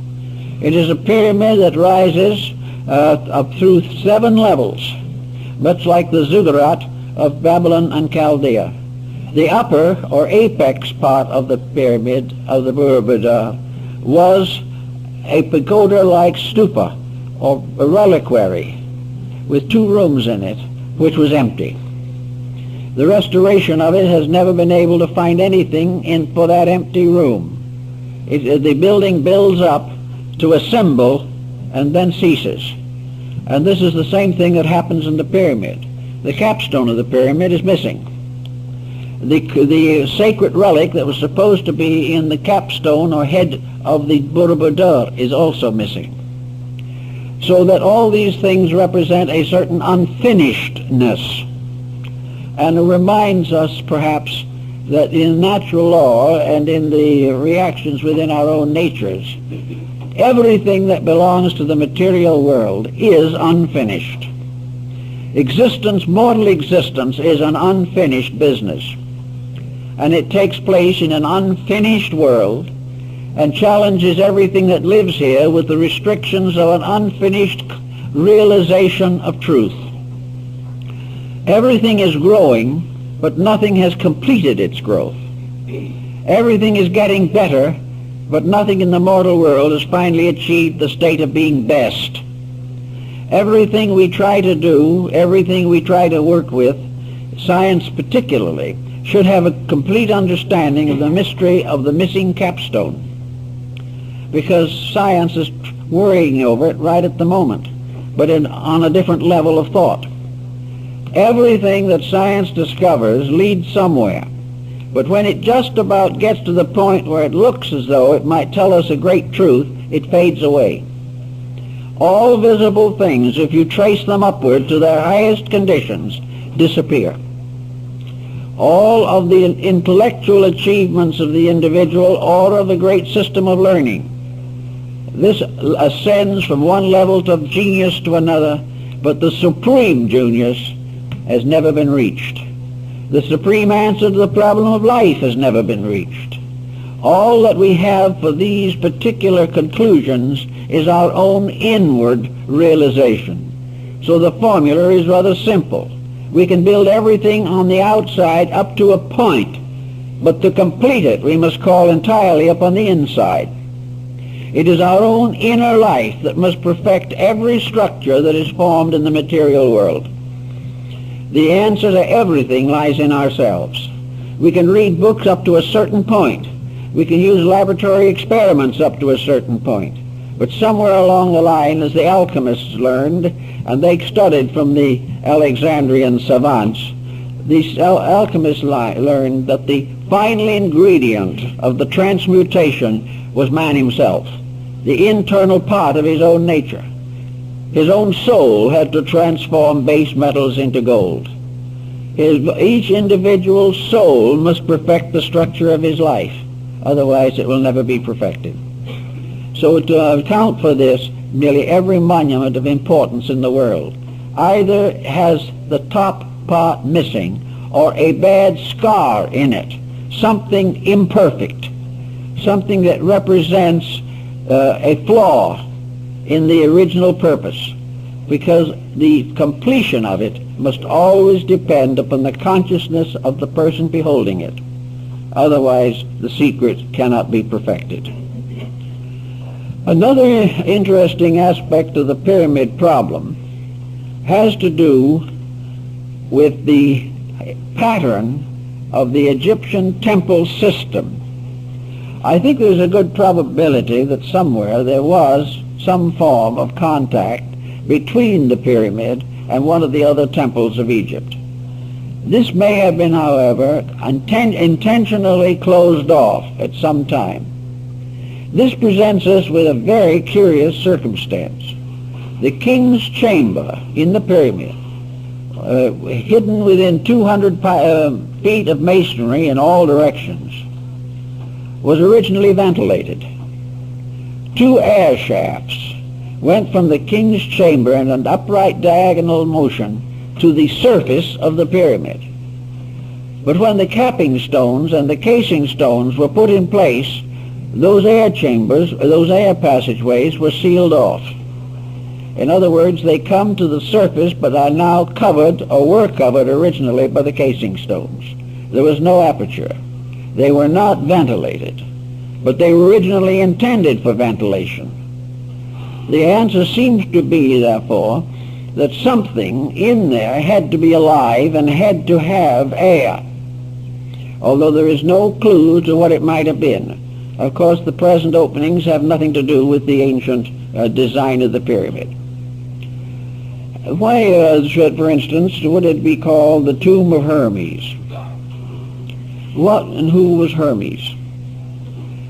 It is a pyramid that rises up through 7 levels, much like the ziggurat of Babylon and Chaldea. The upper or apex part of the pyramid of the Borobudur was a pagoda-like stupa or a reliquary with 2 rooms in it, which was empty. The restoration of it has never been able to find anything for that empty room. The building builds up to a symbol and then ceases. And this is the same thing that happens in the pyramid. The capstone of the pyramid is missing. The sacred relic that was supposed to be in the capstone or head of the Borobudur is also missing. So that all these things represent a certain unfinishedness. And it reminds us perhaps that in natural law and in the reactions within our own natures, everything that belongs to the material world is unfinished. Existence, mortal existence, is an unfinished business. And it takes place in an unfinished world and challenges everything that lives here with the restrictions of an unfinished realization of truth. Everything is growing, but nothing has completed its growth. Everything is getting better, but nothing in the mortal world has finally achieved the state of being best. Everything we try to do, everything we try to work with, science particularly, should have a complete understanding of the mystery of the missing capstone, because science is worrying over it right at the moment. but on a different level of thought. Everything that science discovers leads somewhere, but when it just about gets to the point where it looks as though it might tell us a great truth, it fades away. All visible things, if you trace them upward to their highest conditions, disappear. All of the intellectual achievements of the individual or of the great system of learning, this ascends from one level of genius to another, but the supreme genius has never been reached. The supreme answer to the problem of life has never been reached. All that we have for these particular conclusions is our own inward realization. So the formula is rather simple. We can build everything on the outside up to a point, but to complete it we must call entirely upon the inside. It is our own inner life that must perfect every structure that is formed in the material world. The answer to everything lies in ourselves. We can read books up to a certain point. We can use laboratory experiments up to a certain point. But somewhere along the line, as the alchemists learned, and they studied from the Alexandrian savants, these alchemists learned that the final ingredient of the transmutation was man himself, the internal part of his own nature. His own soul had to transform base metals into gold. Each individual soul must perfect the structure of his life. Otherwise it will never be perfected. So to account for this, nearly every monument of importance in the world either has the top part missing or a bad scar in it, something imperfect, something that represents a flaw in the original purpose, because the completion of it must always depend upon the consciousness of the person beholding it. Otherwise, the secret cannot be perfected. Another interesting aspect of the pyramid problem has to do with the pattern of the Egyptian temple system. I think there's a good probability that somewhere there was some form of contact between the pyramid and one of the other temples of Egypt. This may have been, however, intentionally closed off at some time. This presents us with a very curious circumstance. The king's chamber in the pyramid, hidden within 200 feet of masonry in all directions, was originally ventilated. 2 air shafts went from the king's chamber in an upright diagonal motion to the surface of the pyramid. But when the capping stones and the casing stones were put in place, those air chambers, those air passageways were sealed off. In other words, they come to the surface but are now covered, or were covered originally, by the casing stones. There was no aperture. They were not ventilated, but they were originally intended for ventilation. The answer seems to be, therefore, that something in there had to be alive and had to have air, although there is no clue to what it might have been. Of course, the present openings have nothing to do with the ancient design of the pyramid. Why, for instance, would it be called the tomb of Hermes? What and who was Hermes?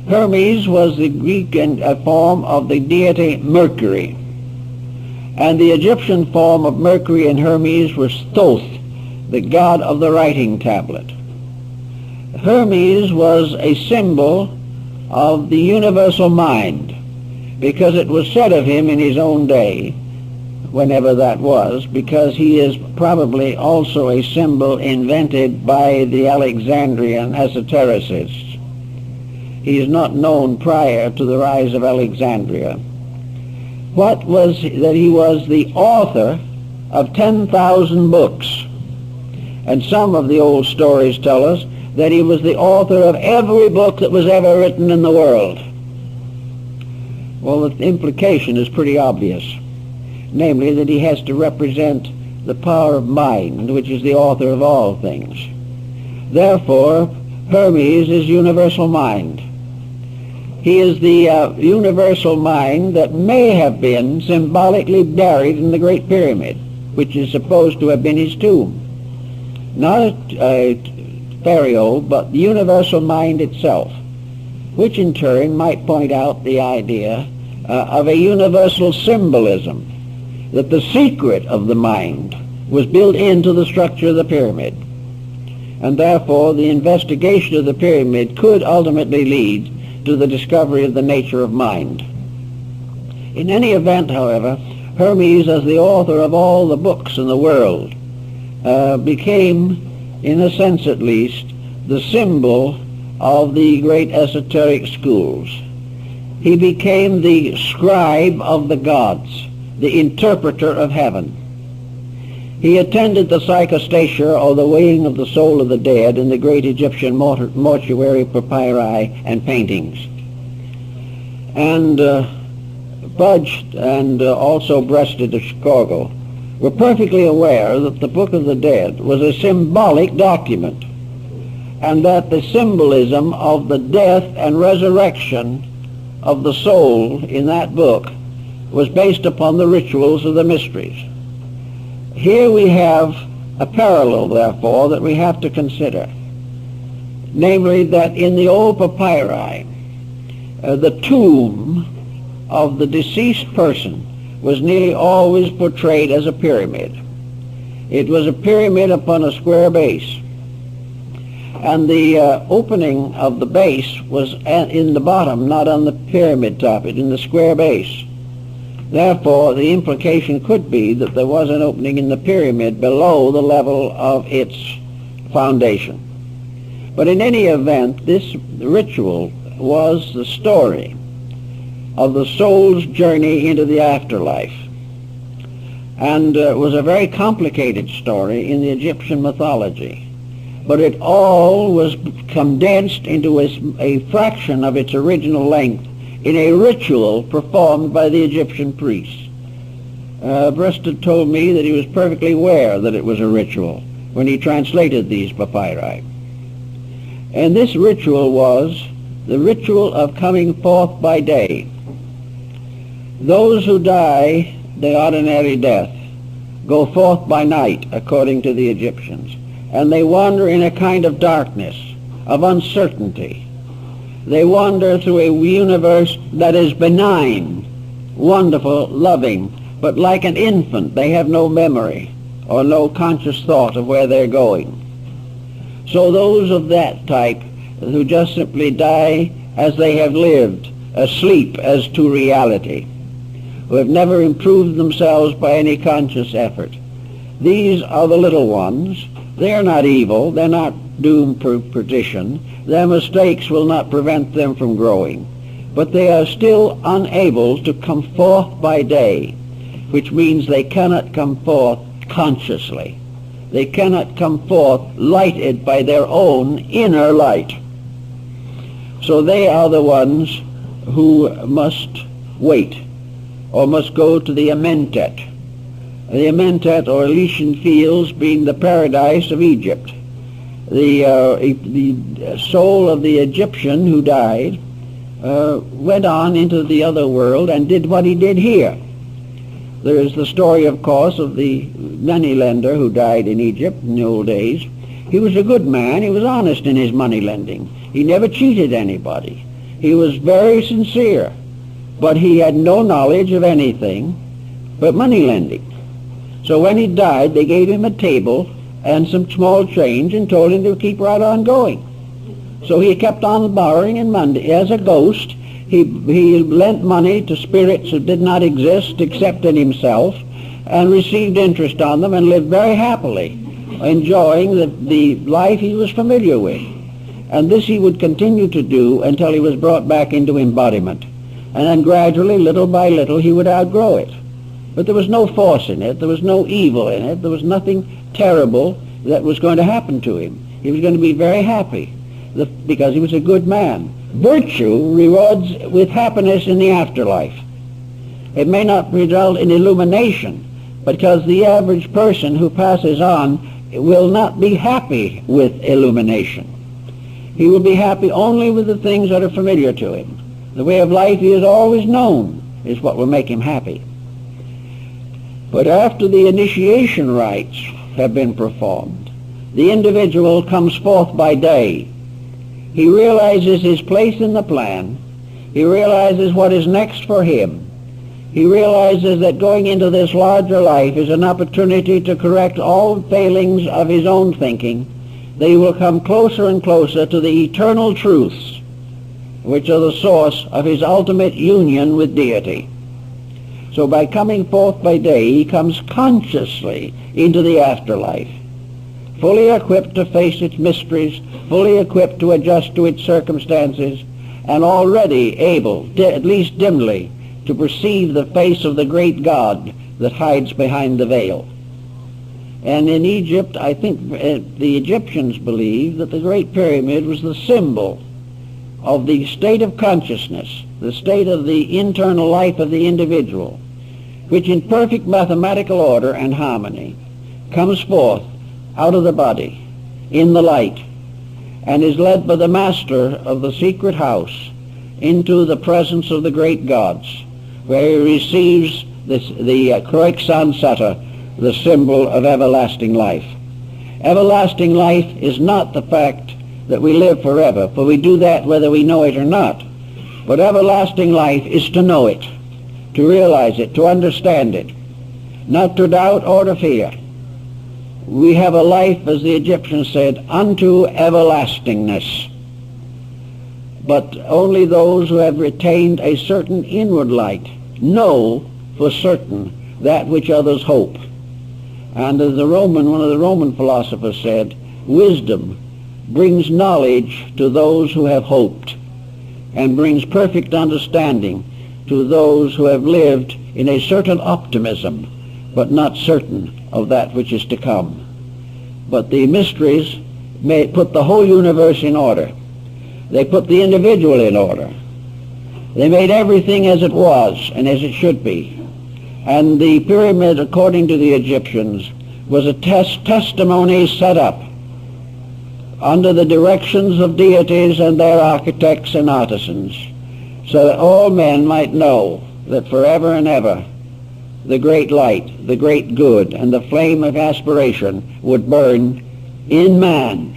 Hermes was the Greek form of the deity Mercury, and the Egyptian form of Mercury and Hermes was Thoth, the god of the writing tablet. Hermes was a symbol of the universal mind, because it was said of him in his own day, whenever that was, because he is probably also a symbol invented by the Alexandrian esotericists. He is not known prior to the rise of Alexandria. What was that? He was the author of 10,000 books, and some of the old stories tell us that he was the author of every book that was ever written in the world. Well, the implication is pretty obvious, namely that he has to represent the power of mind, which is the author of all things. Therefore, Hermes is universal mind. He is the universal mind that may have been symbolically buried in the Great Pyramid, which is supposed to have been his tomb. Not a pharaoh, but the universal mind itself, which in turn might point out the idea of a universal symbolism, that the secret of the mind was built into the structure of the pyramid, and therefore the investigation of the pyramid could ultimately lead to the discovery of the nature of mind. In any event, however, Hermes, as the author of all the books in the world, became, in a sense at least, the symbol of the great esoteric schools. He became the scribe of the gods, the interpreter of heaven. He attended the psychostasia, or the weighing of the soul of the dead, in the great Egyptian mortuary papyri and paintings. And Budge and also Breasted of Chicago were perfectly aware that the Book of the Dead was a symbolic document, and that the symbolism of the death and resurrection of the soul in that book was based upon the rituals of the mysteries. Here we have a parallel, therefore, that we have to consider, namely that in the old papyri, the tomb of the deceased person was nearly always portrayed as a pyramid. It was a pyramid upon a square base, and the opening of the base was in the bottom, not on the pyramid top, in the square base. Therefore, the implication could be that there was an opening in the pyramid below the level of its foundation. But in any event, this ritual was the story of the soul's journey into the afterlife, and was a very complicated story in the Egyptian mythology. But it all was condensed into a fraction of its original length in a ritual performed by the Egyptian priests. Breasted told me that he was perfectly aware that it was a ritual when he translated these papyri. And this ritual was the ritual of coming forth by day. Those who die the ordinary death go forth by night, according to the Egyptians, and they wander in a kind of darkness, of uncertainty. They wander through a universe that is benign, wonderful, loving, but like an infant, they have no memory or no conscious thought of where they're going. So those of that type who just simply die as they have lived, asleep as to reality, who have never improved themselves by any conscious effort, these are the little ones. They are not evil. They're not doomed to perdition. Their mistakes will not prevent them from growing. But they are still unable to come forth by day, which means they cannot come forth consciously. They cannot come forth lighted by their own inner light. So they are the ones who must wait, or must go to the Amentet. The Amentet, or Elysian Fields, being the paradise of Egypt. The soul of the Egyptian who died went on into the other world and did what he did here. There is the story, of course, of the moneylender who died in Egypt in the old days. He was a good man. He was honest in his money lending. He never cheated anybody. He was very sincere, but he had no knowledge of anything but money lending. So when he died, they gave him a table and some small change and told him to keep right on going. So he kept on borrowing, and Monday, as a ghost, he lent money to spirits who did not exist except in himself, and received interest on them and lived very happily, enjoying the life he was familiar with. And this he would continue to do until he was brought back into embodiment. And then gradually, little by little, he would outgrow it. But there was no force in it. There was no evil in it. There was nothing terrible that was going to happen to him. He was going to be very happy because he was a good man. Virtue rewards with happiness in the afterlife. It may not result in illumination, because the average person who passes on will not be happy with illumination. He will be happy only with the things that are familiar to him. The way of life he has always known is what will make him happy. But after the initiation rites have been performed, the individual comes forth by day. He realizes his place in the plan. He realizes what is next for him. He realizes that going into this larger life is an opportunity to correct all failings of his own thinking. They will come closer and closer to the eternal truths, which are the source of his ultimate union with deity. So by coming forth by day, he comes consciously into the afterlife, fully equipped to face its mysteries, fully equipped to adjust to its circumstances, and already able, at least dimly, to perceive the face of the great God that hides behind the veil. And in Egypt, I think the Egyptians believed that the Great Pyramid was the symbol of the state of consciousness, the state of the internal life of the individual, which in perfect mathematical order and harmony comes forth out of the body in the light and is led by the master of the secret house into the presence of the great gods, where he receives the Kroiksan Sata, the symbol of everlasting life. Everlasting life is not the fact that we live forever, for we do that whether we know it or not. But everlasting life is to know it, to realize it, to understand it, not to doubt or to fear. We have a life, as the Egyptians said, unto everlastingness. But only those who have retained a certain inward light know for certain that which others hope. And as one of the Roman philosophers said, wisdom brings knowledge to those who have hoped, and brings perfect understanding to those who have lived in a certain optimism, but not certain of that which is to come. But the mysteries may put the whole universe in order. They put the individual in order. They made everything as it was and as it should be. And the pyramid, according to the Egyptians, was a testimony set up under the directions of deities and their architects and artisans, so that all men might know that forever and ever the great light, the great good, and the flame of aspiration would burn in man.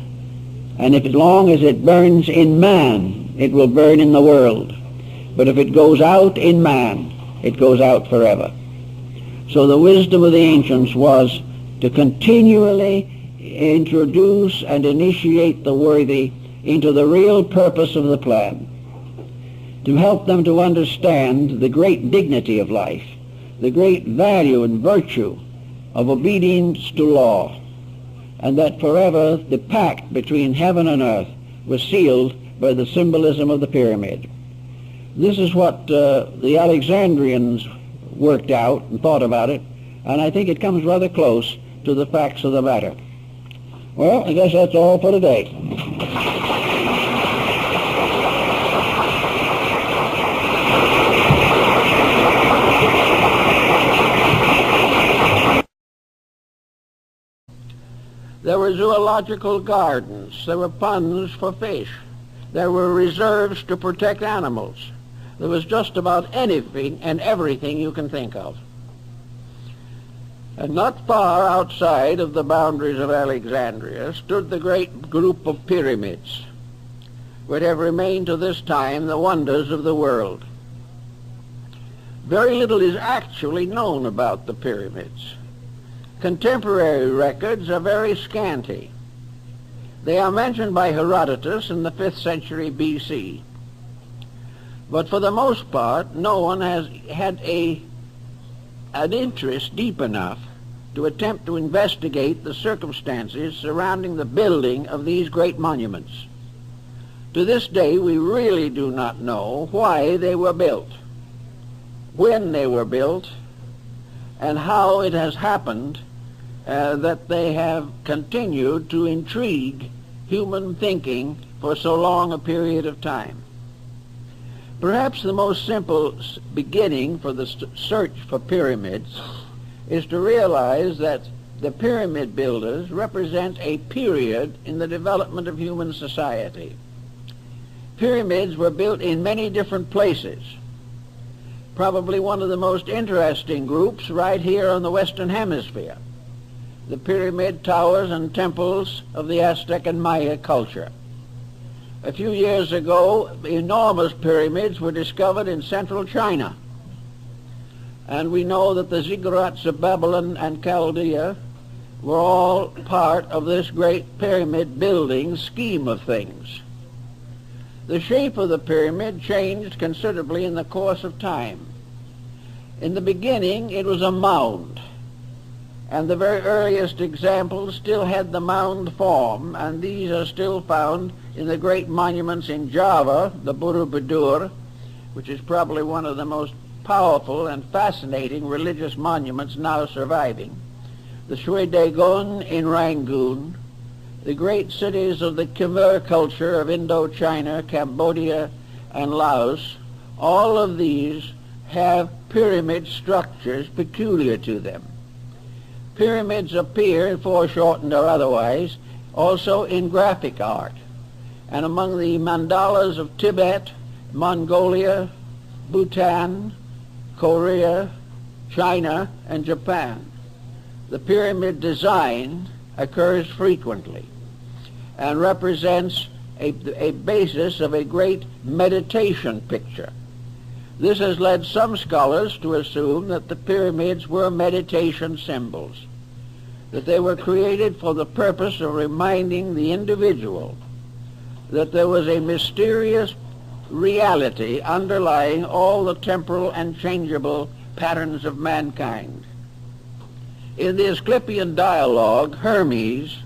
And if as long as it burns in man, it will burn in the world. But if it goes out in man, it goes out forever. So the wisdom of the ancients was to continually introduce and initiate the worthy into the real purpose of the plan, to help them to understand the great dignity of life, the great value and virtue of obedience to law, and that forever the pact between heaven and earth was sealed by the symbolism of the pyramid. This is what the Alexandrians worked out and thought about it, and I think it comes rather close to the facts of the matter. Well, I guess that's all for today. There were zoological gardens. There were ponds for fish. There were reserves to protect animals. There was just about anything and everything you can think of. And not far outside of the boundaries of Alexandria stood the great group of pyramids, which have remained to this time the wonders of the world. Very little is actually known about the pyramids. Contemporary records are very scanty. They are mentioned by Herodotus in the 5th century BC. But for the most part, no one has had an interest deep enough to attempt to investigate the circumstances surrounding the building of these great monuments. To this day, we really do not know why they were built, when they were built, and how it has happened that they have continued to intrigue human thinking for so long a period of time. Perhaps the most simple beginning for the search for pyramids is to realize that the pyramid builders represent a period in the development of human society. Pyramids were built in many different places. Probably one of the most interesting groups right here on the Western Hemisphere, the pyramid towers and temples of the Aztec and Maya culture. A few years ago, enormous pyramids were discovered in central China. And we know that the ziggurats of Babylon and Chaldea were all part of this great pyramid building scheme of things. The shape of the pyramid changed considerably in the course of time. In the beginning, it was a mound, and the very earliest examples still had the mound form, and these are still found in the great monuments in Java, the Borobudur, which is probably one of the most powerful and fascinating religious monuments now surviving, the Shwe Dagon in Rangoon, the great cities of the Khmer culture of Indochina, Cambodia, and Laos. All of these have pyramid structures peculiar to them. Pyramids appear, foreshortened or otherwise, also in graphic art. And among the mandalas of Tibet, Mongolia, Bhutan, Korea, China, and Japan, the pyramid design occurs frequently and represents a basis of a great meditation picture. This has led some scholars to assume that the pyramids were meditation symbols, that they were created for the purpose of reminding the individual that there was a mysterious reality underlying all the temporal and changeable patterns of mankind. In the Asclepian dialogue, Hermes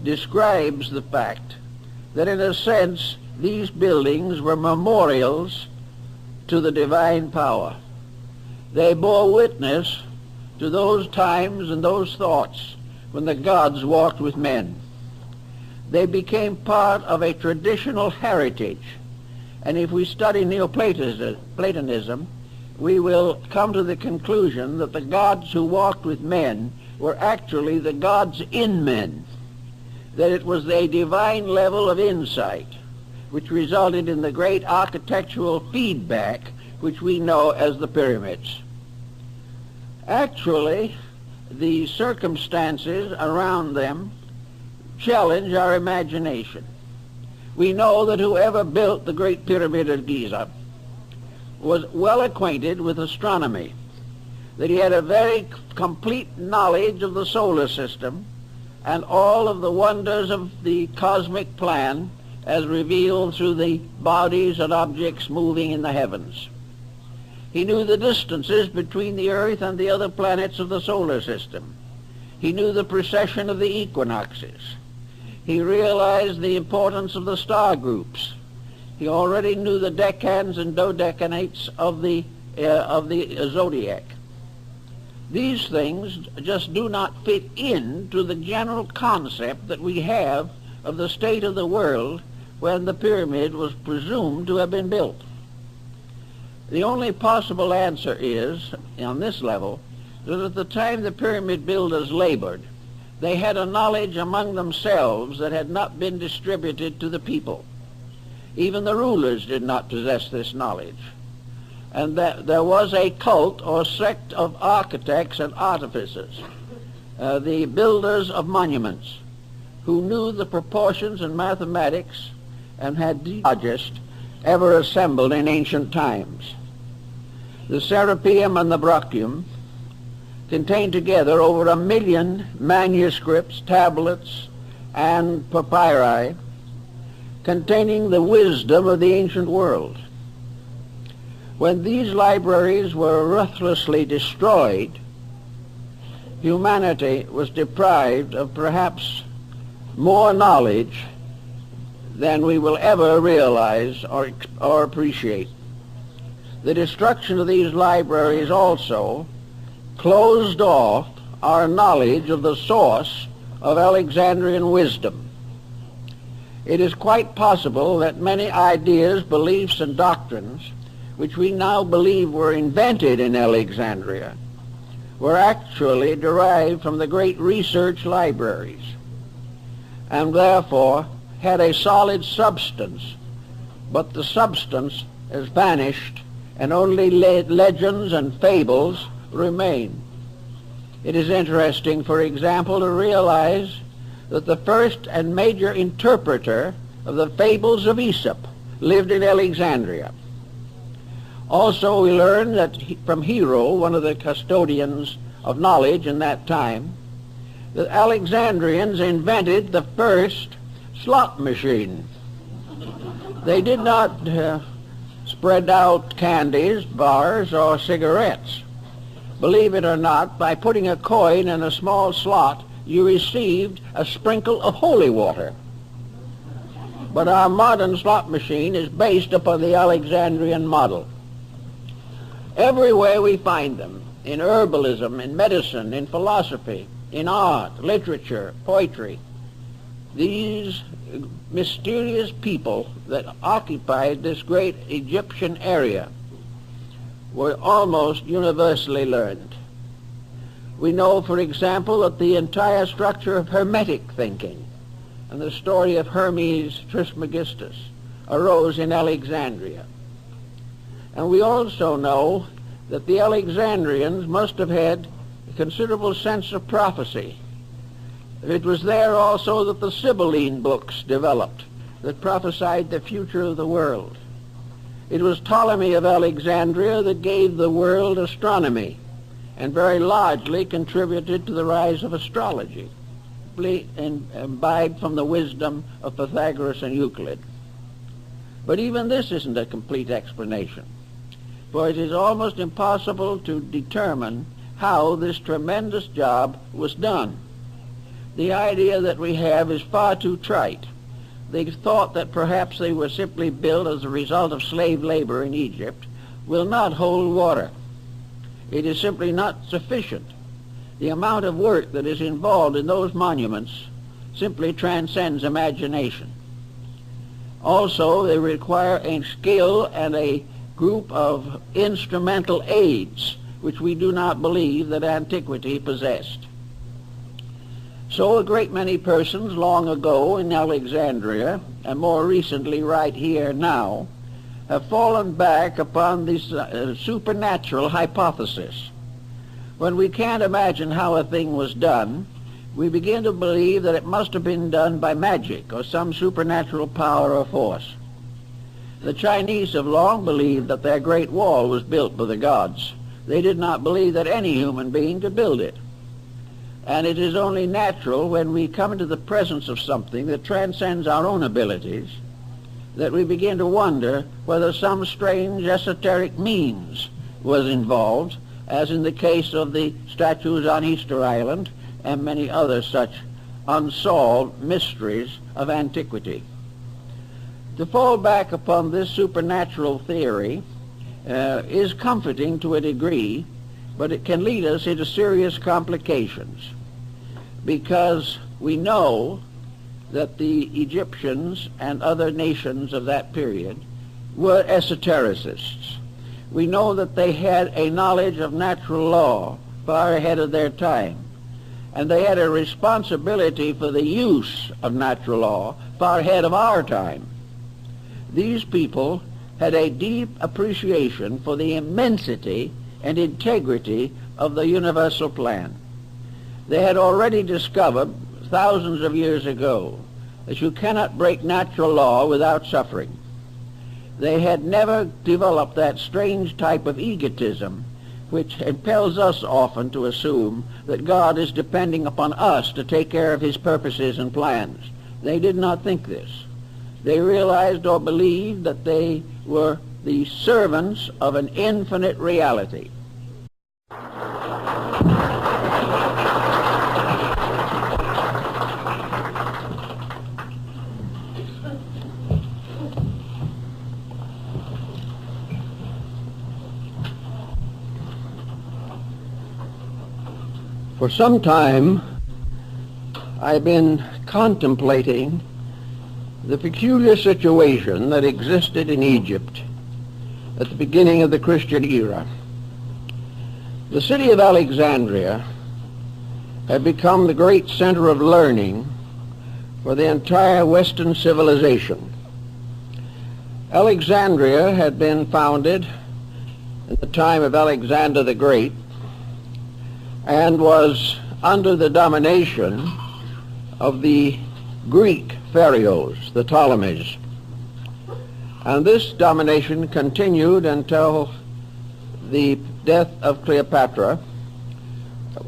describes the fact that in a sense these buildings were memorials to the divine power. They bore witness to those times and those thoughts when the gods walked with men. They became part of a traditional heritage. And if we study Neoplatonism, we will come to the conclusion that the gods who walked with men were actually the gods in men, that it was a divine level of insight which resulted in the great architectural feedback which we know as the pyramids. Actually, the circumstances around them challenge our imagination. We know that whoever built the Great Pyramid of Giza was well acquainted with astronomy, that he had a very complete knowledge of the solar system and all of the wonders of the cosmic plan as revealed through the bodies and objects moving in the heavens. He knew the distances between the Earth and the other planets of the solar system. He knew the precession of the equinoxes. He realized the importance of the star groups. He already knew the decans and dodecanates of the zodiac. These things just do not fit into the general concept that we have of the state of the world when the pyramid was presumed to have been built. The only possible answer is, on this level, that at the time the pyramid builders labored, they had a knowledge among themselves that had not been distributed to the people. Even the rulers did not possess this knowledge. And that there was a cult or sect of architects and artificers, the builders of monuments, who knew the proportions and mathematics and had the largest ever assembled in ancient times. The Serapeum and the Brachium contain together over 1 million manuscripts, tablets, and papyri containing the wisdom of the ancient world. When these libraries were ruthlessly destroyed, humanity was deprived of perhaps more knowledge than we will ever realize or appreciate. The destruction of these libraries also closed off our knowledge of the source of Alexandrian wisdom. It is quite possible that many ideas, beliefs, and doctrines which we now believe were invented in Alexandria were actually derived from the great research libraries, and therefore had a solid substance but the substance has vanished and only legends and fables remain. It is interesting, for example, to realize that the first and major interpreter of the fables of Aesop lived in Alexandria. Also, we learn that from Hero, one of the custodians of knowledge in that time, the Alexandrians invented the first slot machine. They did not spread out candies, bars, or cigarettes. Believe it or not, by putting a coin in a small slot, you received a sprinkle of holy water. But our modern slot machine is based upon the Alexandrian model. Everywhere we find them, in herbalism, in medicine, in philosophy, in art, literature, poetry, these mysterious people that occupied this great Egyptian area were almost universally learned. We know, for example, that the entire structure of Hermetic thinking and the story of Hermes Trismegistus arose in Alexandria. And we also know that the Alexandrians must have had a considerable sense of prophecy. It was there also that the Sibylline books developed that prophesied the future of the world. It was Ptolemy of Alexandria that gave the world astronomy and very largely contributed to the rise of astrology, imbibed from the wisdom of Pythagoras and Euclid. But even this isn't a complete explanation, for it is almost impossible to determine how this tremendous job was done. The idea that we have is far too trite. They thought that perhaps they were simply built as a result of slave labor in Egypt will not hold water. It is simply not sufficient. The amount of work that is involved in those monuments simply transcends imagination. Also, they require a skill and a group of instrumental aids which we do not believe that antiquity possessed. So a great many persons long ago in Alexandria, and more recently right here now, have fallen back upon this supernatural hypothesis. When we can't imagine how a thing was done, we begin to believe that it must have been done by magic or some supernatural power or force. The Chinese have long believed that their Great Wall was built by the gods. They did not believe that any human being could build it. And it is only natural when we come into the presence of something that transcends our own abilities that we begin to wonder whether some strange esoteric means was involved, as in the case of the statues on Easter Island and many other such unsolved mysteries of antiquity. To fall back upon this supernatural theory is comforting to a degree, but it can lead us into serious complications, because we know that the Egyptians and other nations of that period were esotericists. We know that they had a knowledge of natural law far ahead of their time, and they had a responsibility for the use of natural law far ahead of our time. These people had a deep appreciation for the immensity and integrity of the universal plan. They had already discovered thousands of years ago that you cannot break natural law without suffering. They had never developed that strange type of egotism which impels us often to assume that God is depending upon us to take care of his purposes and plans. They did not think this. They realized or believed that they were the servants of an infinite reality. For some time, I've been contemplating the peculiar situation that existed in Egypt at the beginning of the Christian era. The city of Alexandria had become the great center of learning for the entire Western civilization. Alexandria had been founded in the time of Alexander the Great and was under the domination of the Greek pharaohs, the Ptolemies. And this domination continued until the death of Cleopatra,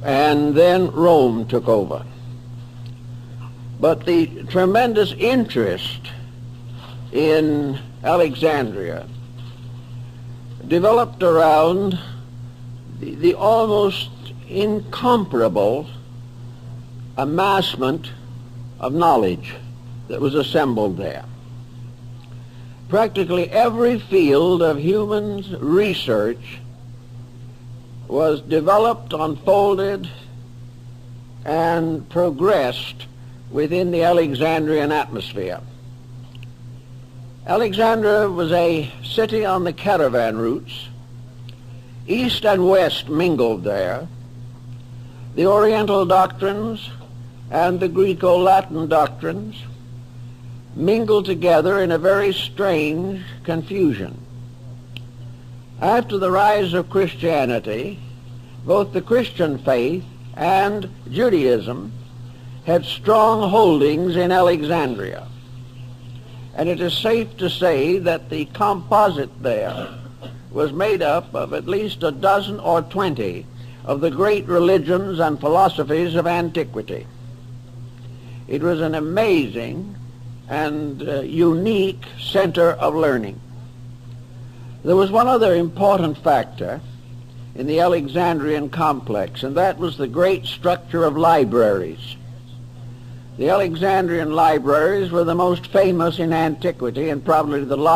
and then Rome took over. But the tremendous interest in Alexandria developed around the almost incomparable amassment of knowledge that was assembled there. Practically every field of human research was developed, unfolded, and progressed within the Alexandrian atmosphere. Alexandria was a city on the caravan routes. East and West mingled there. The Oriental doctrines and the Greco-Latin doctrines mingled together in a very strange confusion. After the rise of Christianity, both the Christian faith and Judaism had strong holdings in Alexandria. And it is safe to say that the composite there was made up of at least a dozen or 20 of the great religions and philosophies of antiquity. It was an amazing and unique center of learning. There was one other important factor in the Alexandrian complex, and that was the great structure of libraries. The Alexandrian libraries were the most famous in antiquity and probably the largest.